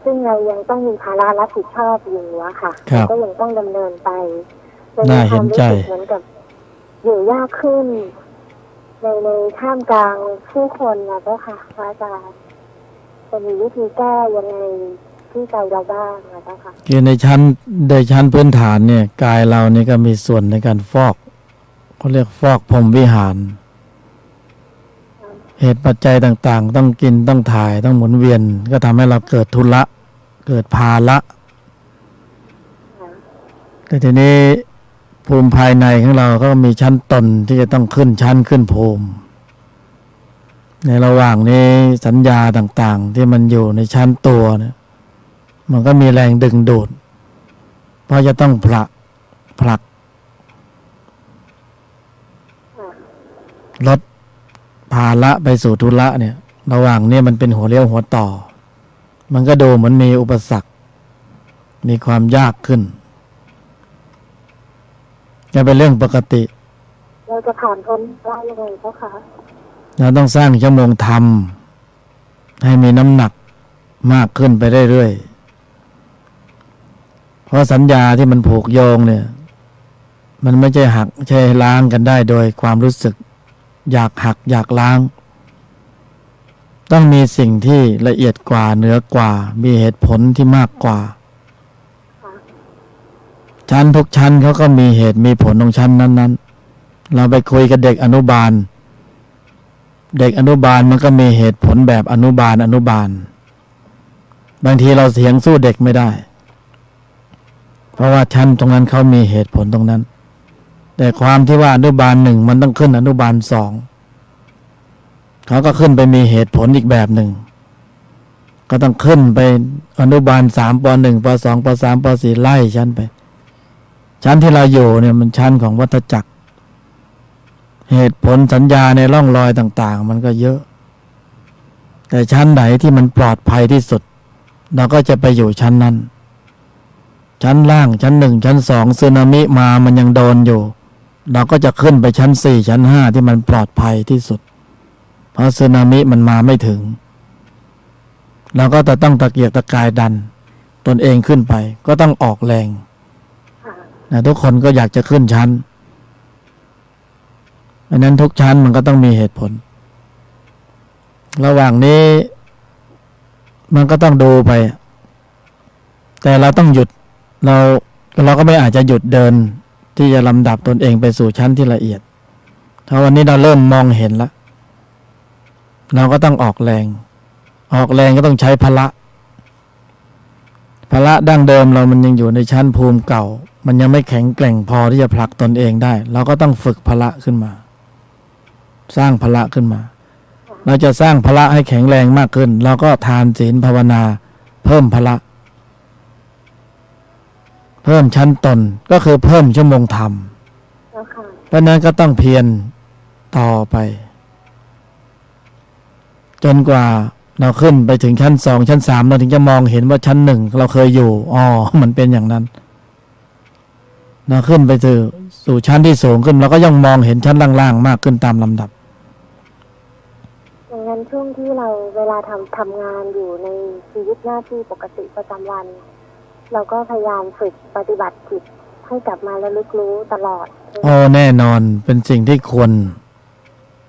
ซึ่งเรายังต้องมีภาระรับผิดชอบอยู่อะค่ะก็ยังต้องดำเนินไปน่าเห็นใจเหมือนกับอยู่ยากขึ้นในท่ามกลางผู้คนนะเจ้าค่ะพระอาจารย์จะมีวิธีแก้ยังไงที่ใจเราบ้างนะเจ้าค่ะคือในชั้นพื้นฐานเนี่ยกายเรานี่ก็มีส่วนในการฟอกเขาเรียกฟอกพรหมวิหารเหตุปัจจัยต่างๆต้องกินต้องถ่ายต้องหมุนเวียนก็ทำให้เราเกิดทุละเกิดภาระแต่ทีนี้ภูมิภายในของเราก็มีชั้นตนที่จะต้องขึ้นชั้นขึ้นภูมิในระหว่างนี้สัญญาต่างๆที่มันอยู่ในชั้นตัวเนี่ยมันก็มีแรงดึงดูดเพราะจะต้องผลักลดภาระไปสู่ทุละเนี่ยระหว่างนี้มันเป็นหัวเลี้ยวหัวต่อมันก็ดูเหมือนมีอุปสรรคมีความยากขึ้นจะเป็นเรื่องปกติเราจะผ่านพ้นได้ยังไงเจ้าคะเราต้องสร้างชั่วโมงธรรมให้มีน้ำหนักมากขึ้นไปเรื่อยๆเพราะสัญญาที่มันผูกโยงเนี่ยมันไม่ใช่หักใช่ล้างกันได้โดยความรู้สึกอยากหักอยากล้างต้องมีสิ่งที่ละเอียดกว่าเหนือกว่ามีเหตุผลที่มากกว่าชั้นทุกชั้นเขาก็มีเหตุมีผลของชั้นนั้นๆเราไปคุยกับเด็กอนุบาลมันก็มีเหตุผลแบบอนุบาลบางทีเราเถียงสู้เด็กไม่ได้เพราะว่าชั้นตรงนั้นเขามีเหตุผลตรงนั้นแต่ความที่ว่าอนุบาลหนึ่งมันต้องขึ้นอนุบาลสองเขาก็ขึ้นไปมีเหตุผลอีกแบบหนึ่งก็ต้องขึ้นไปอนุบาลสามปหนึ่งปสองปสามปสี่ไล่ชั้นไปชั้นที่เราอยู่เนี่ยมันชั้นของวัฏจักรเหตุผลสัญญาในร่องรอยต่างๆมันก็เยอะแต่ชั้นไหนที่มันปลอดภัยที่สุดเราก็จะไปอยู่ชั้นนั้นชั้นล่างชั้นหนึ่งชั้นสองสึนามิมามันยังโดนอยู่เราก็จะขึ้นไปชั้นสี่ชั้นห้าที่มันปลอดภัยที่สุดเพราะสึนามิมันมาไม่ถึงเราก็จะต้องตะเกียกตะกายดันตนเองขึ้นไปก็ต้องออกแรงนะทุกคนก็อยากจะขึ้นชั้นเพราะนั้นทุกชั้นมันก็ต้องมีเหตุผลระหว่างนี้มันก็ต้องดูไปแต่เราต้องหยุดเราก็ไม่อาจจะหยุดเดินที่จะลำดับตนเองไปสู่ชั้นที่ละเอียดเพราะวันนี้เราเริ่มมองเห็นแล้ว เราก็ต้องออกแรงก็ต้องใช้พละดั้งเดิมเรามันยังอยู่ในชั้นภูมิเก่ามันยังไม่แข็งแกร่งพอที่จะผลักตนเองได้เราก็ต้องฝึกพละขึ้นมาสร้างพละขึ้นมาเราจะสร้างพละให้แข็งแรงมากขึ้นเราก็ทานศีลภาวนาเพิ่มพละเพิ่มชั้นตนก็คือเพิ่มชั่วโมงธรรมเพราะนั้นก็ต้องเพียรต่อไปจนกว่าเราขึ้นไปถึงชั้น2ชั้น3เราถึงจะมองเห็นว่าชั้น1เราเคยอยู่มันเป็นอย่างนั้นเราขึ้นไปสู่ชั้นที่สูงขึ้นเราก็ย่อมมองเห็นชั้นล่างๆมากขึ้นตามลำดับอย่างนั้นช่วงที่เราเวลาทำงานอยู่ในชีวิตหน้าที่ปกติประจำวันเราก็พยายามฝึกปฏิบัติจิตให้กลับมาระลึกรู้ตลอดแน่นอนเป็นสิ่งที่ควร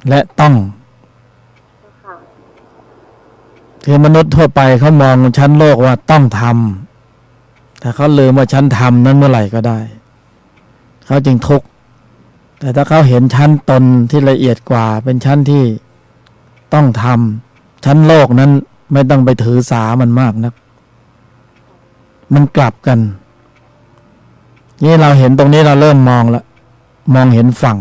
และต้องคือมนุษย์ทั่วไปเขามองชั้นโลกว่าต้องทำแต่เขาลืมว่าชั้นทำนั้นเมื่อไหร่ก็ได้เขาจึงทุกข์แต่ถ้าเขาเห็นชั้นตนที่ละเอียดกว่าเป็นชั้นที่ต้องทำชั้นโลกนั้นไม่ต้องไปถือสามันมากนักมันกลับกันนี่เราเห็นตรงนี้เราเริ่มมองแล้วมองเห็นฝั่ง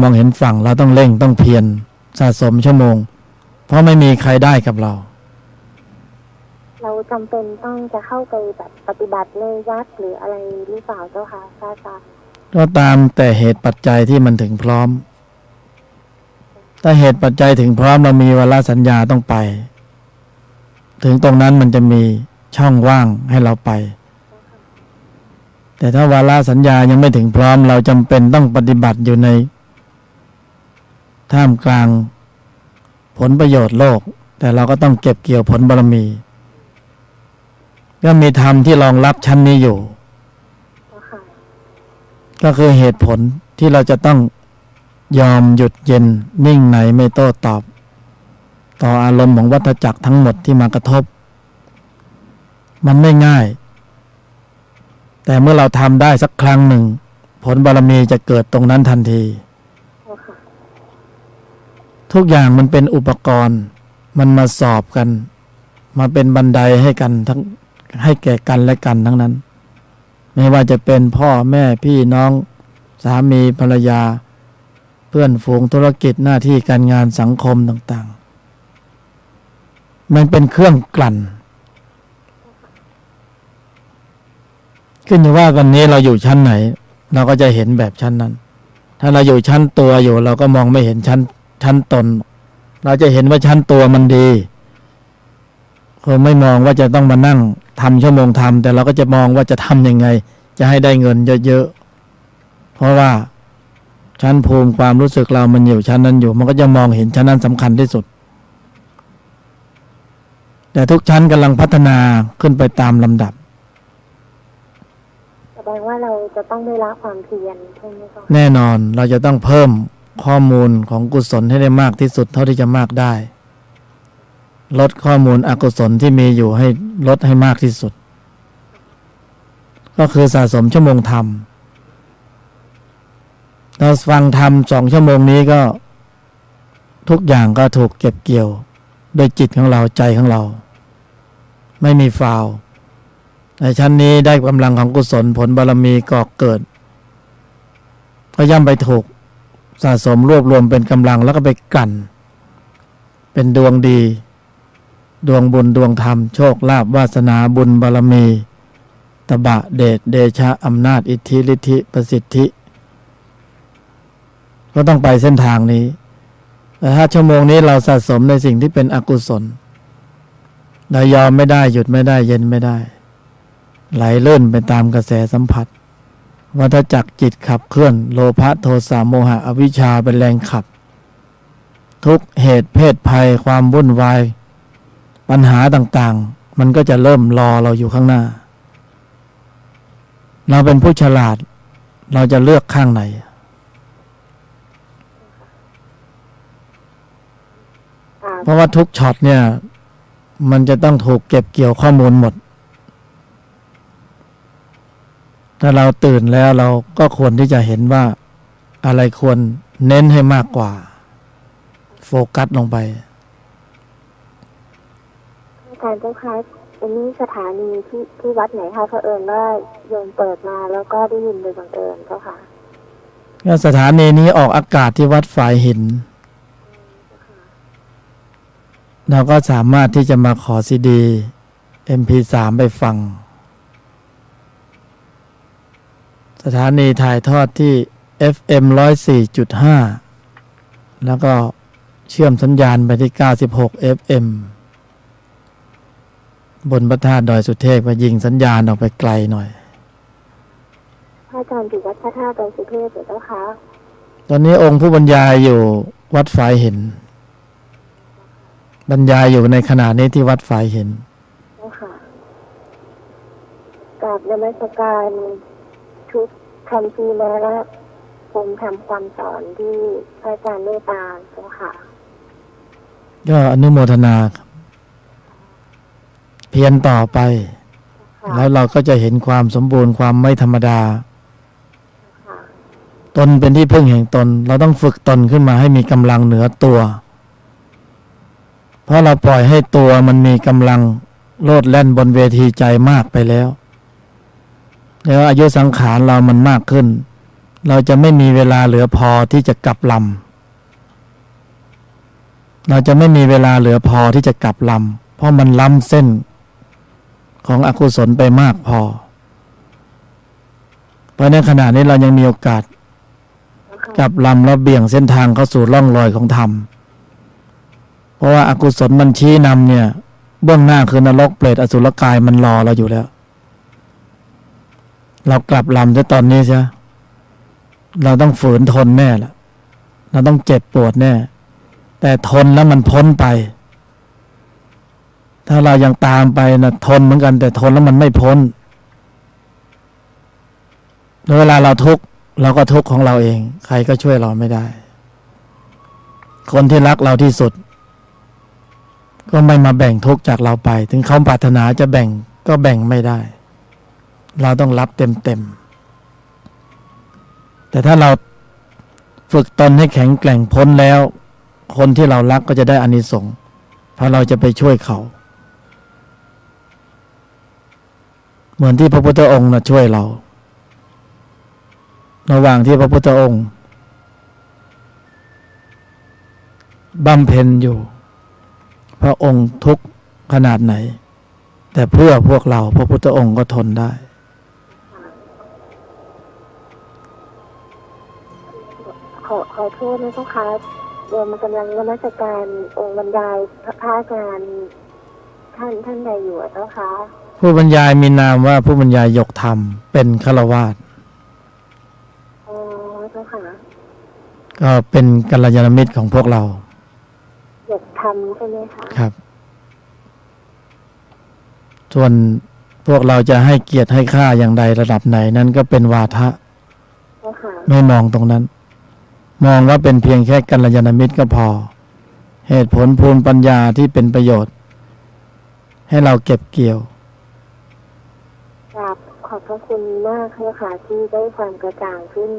มองเห็นฝั่งเราต้องเร่งต้องเพียรสะสมชั่วโมงเพราะไม่มีใครได้กับเราจำเป็นต้องจะเข้าไปแบบปฏิบัติในวัดหรืออะไรหรือเปล่าเจ้าค่ะพระอาจารย์ก็ตามแต่เหตุปัจจัยที่มันถึงพร้อมถ้าเหตุปัจจัยถึงพร้อมเรามีวาระสัญญาต้องไปถึงตรงนั้นมันจะมีช่องว่างให้เราไปแต่ถ้าวาระสัญญายังไม่ถึงพร้อมเราจำเป็นต้องปฏิบัติอยู่ในท่ามกลางผลประโยชน์โลกแต่เราก็ต้องเก็บเกี่ยวผลบารมีก็มีธรรมที่รองรับชั้นนี้อยู่ก็คือเหตุผลที่เราจะต้องยอมหยุดเย็นนิ่งไหนไม่โต้ตอบต่ออารมณ์ของวัฏจักรทั้งหมดที่มากระทบมันไม่ง่ายแต่เมื่อเราทำได้สักครั้งหนึ่งผลบารมีจะเกิดตรงนั้นทันทีทุกอย่างมันเป็นอุปกรณ์มันมาสอบกันมาเป็นบันไดให้กันทั้งให้แก่กันและกันทั้งนั้นไม่ว่าจะเป็นพ่อแม่พี่น้องสามีภรรยาเพื่อนฝูงธุรกิจหน้าที่การงานสังคมต่างๆมันเป็นเครื่องกลั่นขึ้นอยู่ว่าวันนี้เราอยู่ชั้นไหนเราก็จะเห็นแบบชั้นนั้นถ้าเราอยู่ชั้นตัวอยู่เราก็มองไม่เห็นชั้นตนเราจะเห็นว่าชั้นตัวมันดีคงไม่มองว่าจะต้องมานั่งทำชั่วโมงทำแต่เราก็จะมองว่าจะทำยังไงจะให้ได้เงินเยอะๆเพราะว่าชั้นภูมิความรู้สึกเรามันอยู่ชั้นนั้นอยู่มันก็จะมองเห็นชั้นนั้นสำคัญที่สุดแต่ทุกชั้นกำลังพัฒนาขึ้นไปตามลำดับแสดงว่าเราจะต้องได้ละความเพียรใช่ไหมคะแน่นอนเราจะต้องเพิ่มข้อมูลของกุศลให้ได้มากที่สุดเท่าที่จะมากได้ลดข้อมูลอกุศลที่มีอยู่ให้ลดให้มากที่สุดก็คือสะสมชั่วโมงธรรมเราฟังธรรม2 ชั่วโมงนี้ก็ทุกอย่างก็ถูกเก็บเกี่ยวด้วยจิตของเราใจของเราไม่มีฟาวในชั้นนี้ได้กำลังของกุศลผลบารมีก่อเกิดก็ย่อมไปถูกสะสมรวบรวมเป็นกำลังแล้วก็ไปกลั่นเป็นดวงดีดวงบุญดวงธรรมโชคลาภวาสนาบุญบารมีตบะเดชเดชะอำนาจอิทธิฤทธิประสิทธิก็ต้องไปเส้นทางนี้แต่ถ้าชั่วโมงนี้เราสะสมในสิ่งที่เป็นอกุศลเรายอมไม่ได้หยุดไม่ได้เย็นไม่ได้ไหลเลื่อนไปตามกระแสสัมผัสวัฏจักรจิตขับเคลื่อนโลภะโทสะโมหะอวิชชาเป็นแรงขับทุกเหตุเพศภัยความวุ่นวายปัญหาต่างๆมันก็จะเริ่มรอเราอยู่ข้างหน้าเราเป็นผู้ฉลาดเราจะเลือกข้างไหนเพราะว่าทุกช็อตเนี่ยมันจะต้องถูกเก็บเกี่ยวข้อมูลหมดถ้าเราตื่นแล้วเราก็ควรที่จะเห็นว่าอะไรควรเน้นให้มากกว่า กัสลงไป อาจารย์เจ้าคะอันนี้สถานีที่วัดไหนคะเผอิญว่าโยมเปิดมาแล้วก็ได้ยินโดยบังเอิญเจ้าค่ะ ก็สถานีนี้ออกอากาศที่วัดฝายหิน เราก็สามารถที่จะมาขอซีดี MP3 ไปฟัง สถานีถ่ายทอดที่ FM 104.5 แล้วก็เชื่อมสัญญาณไปที่ 96 FM บนพระธาตุดอยสุเทพก็ยิงสัญญาณออกไปไกลหน่อย พระอาจารย์อยู่วัดพระธาตุดอยสุเทพเหรอเจ้าคะ ตอนนี้องค์ผู้บรรยายอยู่วัดฝายหิน บรรยายอยู่ในขณะนี้ที่วัดฝายหิน เจ้าค่ะกราบนมัสการชุดคำพีร์และผมทำความสอนที่พระอาจารย์เมตตาเจ้าค่ะ ก็อนุโมทนาครับเพียรต่อไป แล้วเราก็จะเห็นความสมบูรณ์ความไม่ธรรมดา ค่ะ ตนเป็นที่พึ่งแห่งตน เราต้องฝึกตนขึ้นมาให้มีกำลังเหนือตัว เพราะเราปล่อยให้ตัวมันมีกำลังโลดแล่นบนเวทีใจมากไปแล้วอายุสังขารเรามันมากขึ้น เราจะไม่มีเวลาเหลือพอที่จะกลับลำเราจะไม่มีเวลาเหลือพอที่จะกลับลำเพราะมันล้ำเส้นของอกุศลไปมากพอเพราะในขณะนี้เรายังมีโอกาสกลับลำแล้วเบี่ยงเส้นทางเข้าสู่ร่องรอยของธรรมเพราะว่าอากุศลมันชี้นำเนี่ยเบื้องหน้าคือนรกเปรตอสุรกายมันรอเราอยู่แล้วเรากลับลำซะตอนนี้ใช่เราต้องฝืนทนแน่ละเราต้องเจ็บปวดแน่แต่ทนแล้วมันพ้นไปถ้าเรายังตามไปนะทนเหมือนกันแต่ทนแล้วมันไม่พ้นแล้วเวลาเราทุกข์เราก็ทุกข์ของเราเองใครก็ช่วยเราไม่ได้คนที่รักเราที่สุดก็ไม่มาแบ่งทุกข์จากเราไปถึงเขาปรารถนาจะแบ่งก็แบ่งไม่ได้เราต้องรับเต็มแต่ถ้าเราฝึกตนให้แข็งแกร่งพ้นแล้วคนที่เรารักก็จะได้อานิสงส์เพราะเราจะไปช่วยเขาเหมือนที่พระพุทธองค์นะช่วยเราระหว่างที่พระพุทธองค์บำเพ็ญอยู่พระองค์ทุกข์ขนาดไหนแต่เพื่อพวกเราพระพุทธองค์ก็ทนได้ ขอโทษนะเจ้าค่ะโยมกำลังนมัสการองค์บรรยายพระอาจารย์ท่านใดอยู่อะเจ้าค่ะ ผู้บรรยายมีนามว่าผู้บรรยายยกธรรมเป็นฆราวาส อ๋อเจ้าค่ะ ก็เป็นกัลยาณมิตรของพวกเรา อยากทำใช่ไหมคะ ครับ ส่วนพวกเราจะให้เกียรติให้ค่าอย่างใดระดับไหนนั้นก็เป็นวาทะ เจ้าค่ะ ไม่มองตรงนั้น มองว่าเป็นเพียงแค่กัลยาณมิตรก็พอ เหตุผลภูมิปัญญาที่เป็นประโยชน์ ให้เราเก็บเกี่ยว กราบขอบพระคุณมากค่ะที่ได้ความกระจ่างขึ้น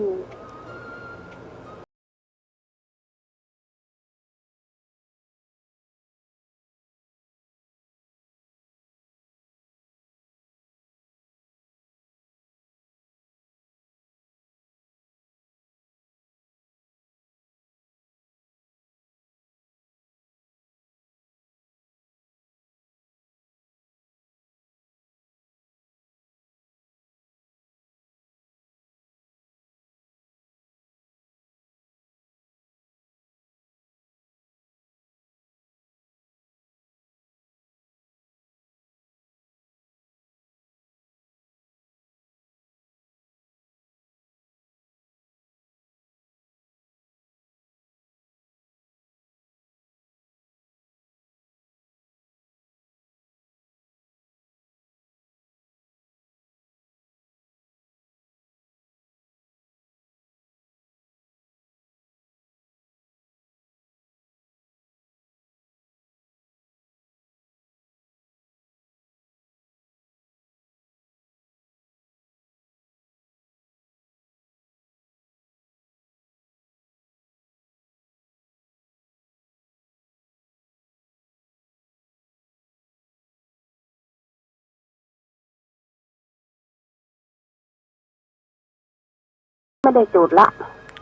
ไม่ได้จุดละ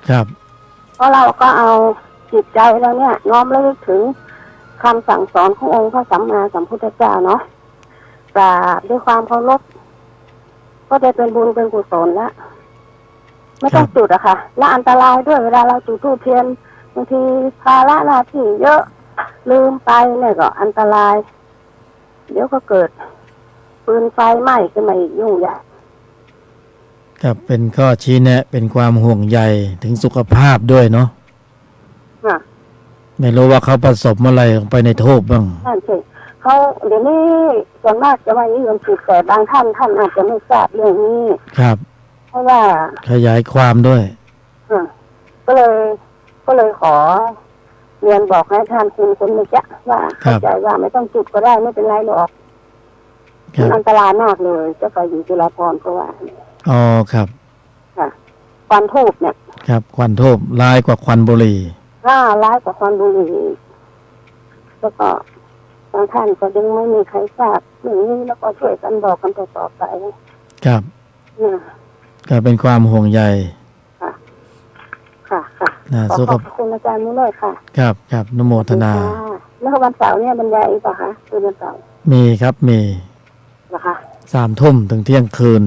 ครับ เพราะเราก็เอาจิตใจเราเนี่ยน้อมระลึกถึงคำสั่งสอนขององค์พระสัมมาสัมพุทธเจ้าเนาะกราบด้วยความเคารพก็จะเป็นบุญเป็นกุศลละไม่ต้องจุดอะค่ะและอันตรายด้วยเวลาเราจุดธูปเทียนบางทีภาระหน้าที่เยอะลืมไปเนี่ยก็อันตราย เดี๋ยวก็เกิดปืนไฟไหม้ขึ้นมาอีกยุ่งยาก ครับเป็นข้อชี้แนะ เป็นความห่วงใยถึงสุขภาพด้วยเนาะ ค่ะ ไม่รู้ว่าเขาผสมอะไรลงไปในทูบบ้าง นั่นสิเขาเดี๋ยวนี้ส่วนมากจะไม่นิยมจุดแต่บางท่านอาจจะไม่ทราบเรื่องนี้ ครับ เพราะว่า ขยายความด้วย ก็เลยขอเรียนบอกให้ท่านคุณเมื่อกี้ว่าเข้าใจว่าไม่ต้องจุดก็ได้ไม่เป็นไรหรอก ครั มัน บ อันตรายมากเลยเจ้าฝ่ายหญิงจุฬาภรณ์ก็ว่า อ๋อครับ ค่ะควันทูบเนี่ย ครับควันทูบร้ายกว่าควันบุหรี่ ร้ายกว่าควันบุหรี่แล้วก็บางท่านก็ยังไม่มีใครทราบเรื่องนี้แล้วก็ช่วยกันบอกกันต่อไป ครับ นะ ก็เป็นความห่วงใย ค่ะ นะ ขอ สุ ข ข อบคุณอาจารย์มุ้ยเลยค่ะ ครับครับนุโมทนา ค่ะแล้ววันเสาร์เนี่ยบรรยายอีกเปล่าคะคือวันเสาร์ มีครับมี เหรอคะ 3 ทุ่มถึงเที่ยงคืน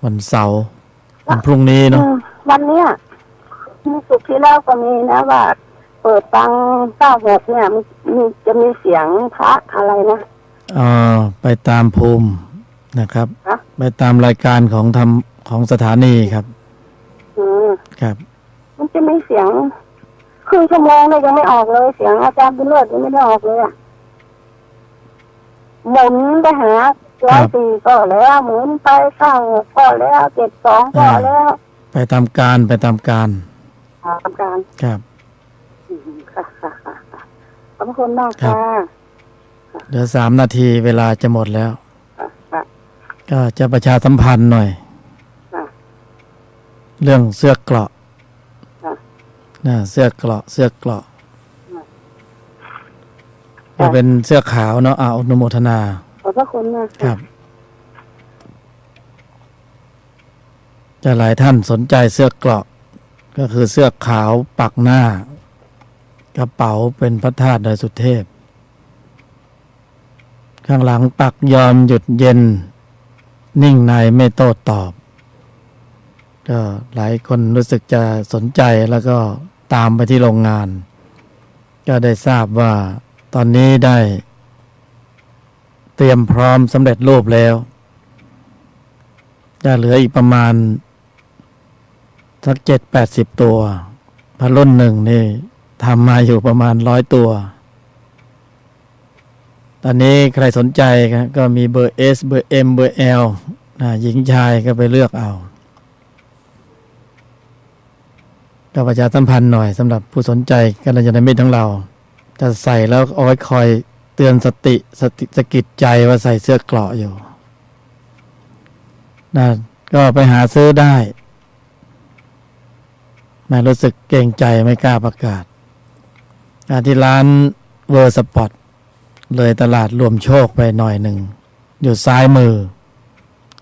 วันเสาร์วันพรุ่งนี้เนาะ วันเนี้ยเมื่อสุกร์ที่แล้วก็มีนะว่า เปิดฟัง96เนี่ยมีจะมีเสียงพระอะไรนะ ไปตามภูมินะครับ ฮะ ไปตามรายการของสถานีครับ อืม ครับ มันจะมีเสียงครึ่งชั่วโมงเลยยังไม่ออกเลย เสียงอาจารย์บุญเลิศยังไม่ได้ออกเลยอ่ะหมุนไปหา104ก็แล้วหมุนไป96ก็แล้ว72ก็แล้ว ไปตามการไปตามการ ทำการ ครับ ค่ะขอบคุณมาก ครั ค่ะ บ เหลือ3 นาทีเวลาจะหมดแล้ว ค่ะ ก็จะประชาสัมพันธ์หน่อย ค่ะ เรื่องเสื้อเกราะ ค่ะ นะเสื้อเกราะจะเป็นเสื้อขาวเนาะอนุโมทนา ขอบพระคุณมาก ครับ จะหลายท่านสนใจเสื้อเกราะ ก็คือเสื้อขาวปักหน้า กระเป๋าเป็นพระธาตุดอยสุเทพ ข้างหลังปักยอมหยุดเย็น นิ่งในไม่โต้ตอบ ก็หลายคนรู้สึกจะสนใจแล้วก็ตามไปที่โรงงาน ก็ได้ทราบว่าตอนนี้ได้เตรียมพร้อมสำเร็จรูปแล้ว จะเหลืออีกประมาณสัก70-80 ตัวพระรุ่นหนึ่งนี่ทำมาอยู่ประมาณ100 ตัว ตอนนี้ใครสนใจก็มีเบอร์ S เบอร์ M เบอร์ L หญิงชายก็ไปเลือกเอา ก็ประชาสัมพันธ์หน่อยสำหรับผู้สนใจกัลยาณมิตรของเรา จะใส่แล้วเอาไว้คอยเตือนสกิดใจว่าใส่เสื้อเกราะอยู่นะก็ไปหาซื้อได้ไม่รู้สึกเกรงใจไม่กล้าประกาศที่ร้านเวอร์สปอร์ตเลยตลาดรวมโชคไปหน่อยหนึ่งอยู่ซ้ายมือ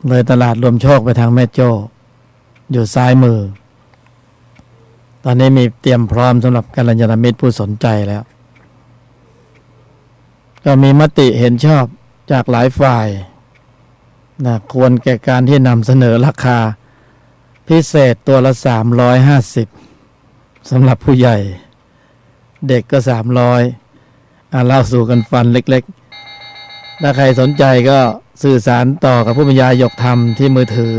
เลยตลาดรวมโชคไปทางแม่โจ้อยู่ซ้ายมือ ตอนนี้มีเตรียมพร้อมสำหรับกัลยาณมิตรผู้สนใจแล้ว ก็มีมติเห็นชอบจากหลายฝ่ายนะควรแก่การที่นำเสนอราคาพิเศษตัวละ350สำหรับผู้ใหญ่เด็กก็300เล่าสู่กันฟันเล็กๆถ้าใครสนใจก็สื่อสารต่อกับผู้บรรยายหยกธรรมที่มือถือ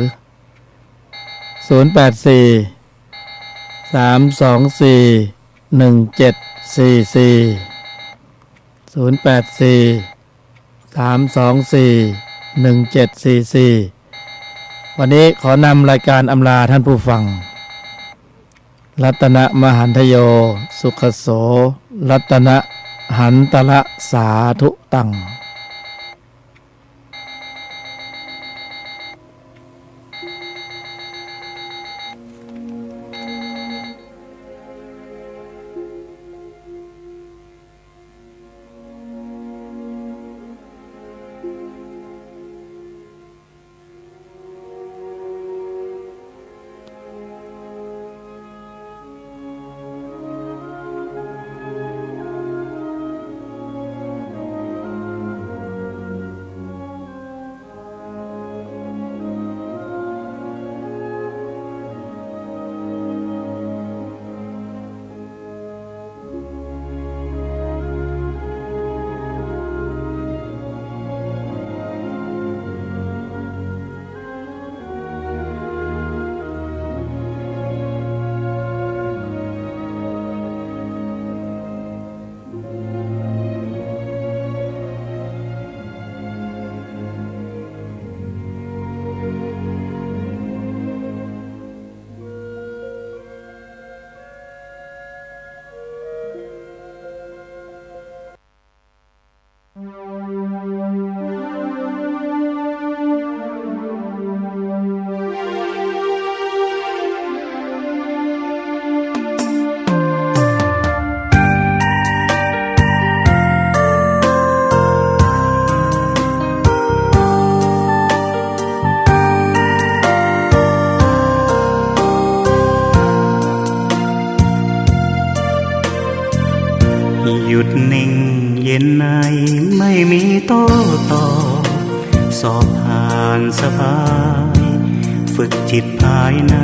084-324-1744วันนี้ขอนำรายการอำลาท่านผู้ฟังรัตนะมหันทโยสุขโสรัตนะหันตละสาธุตัง สบายฝึกจิตภายใน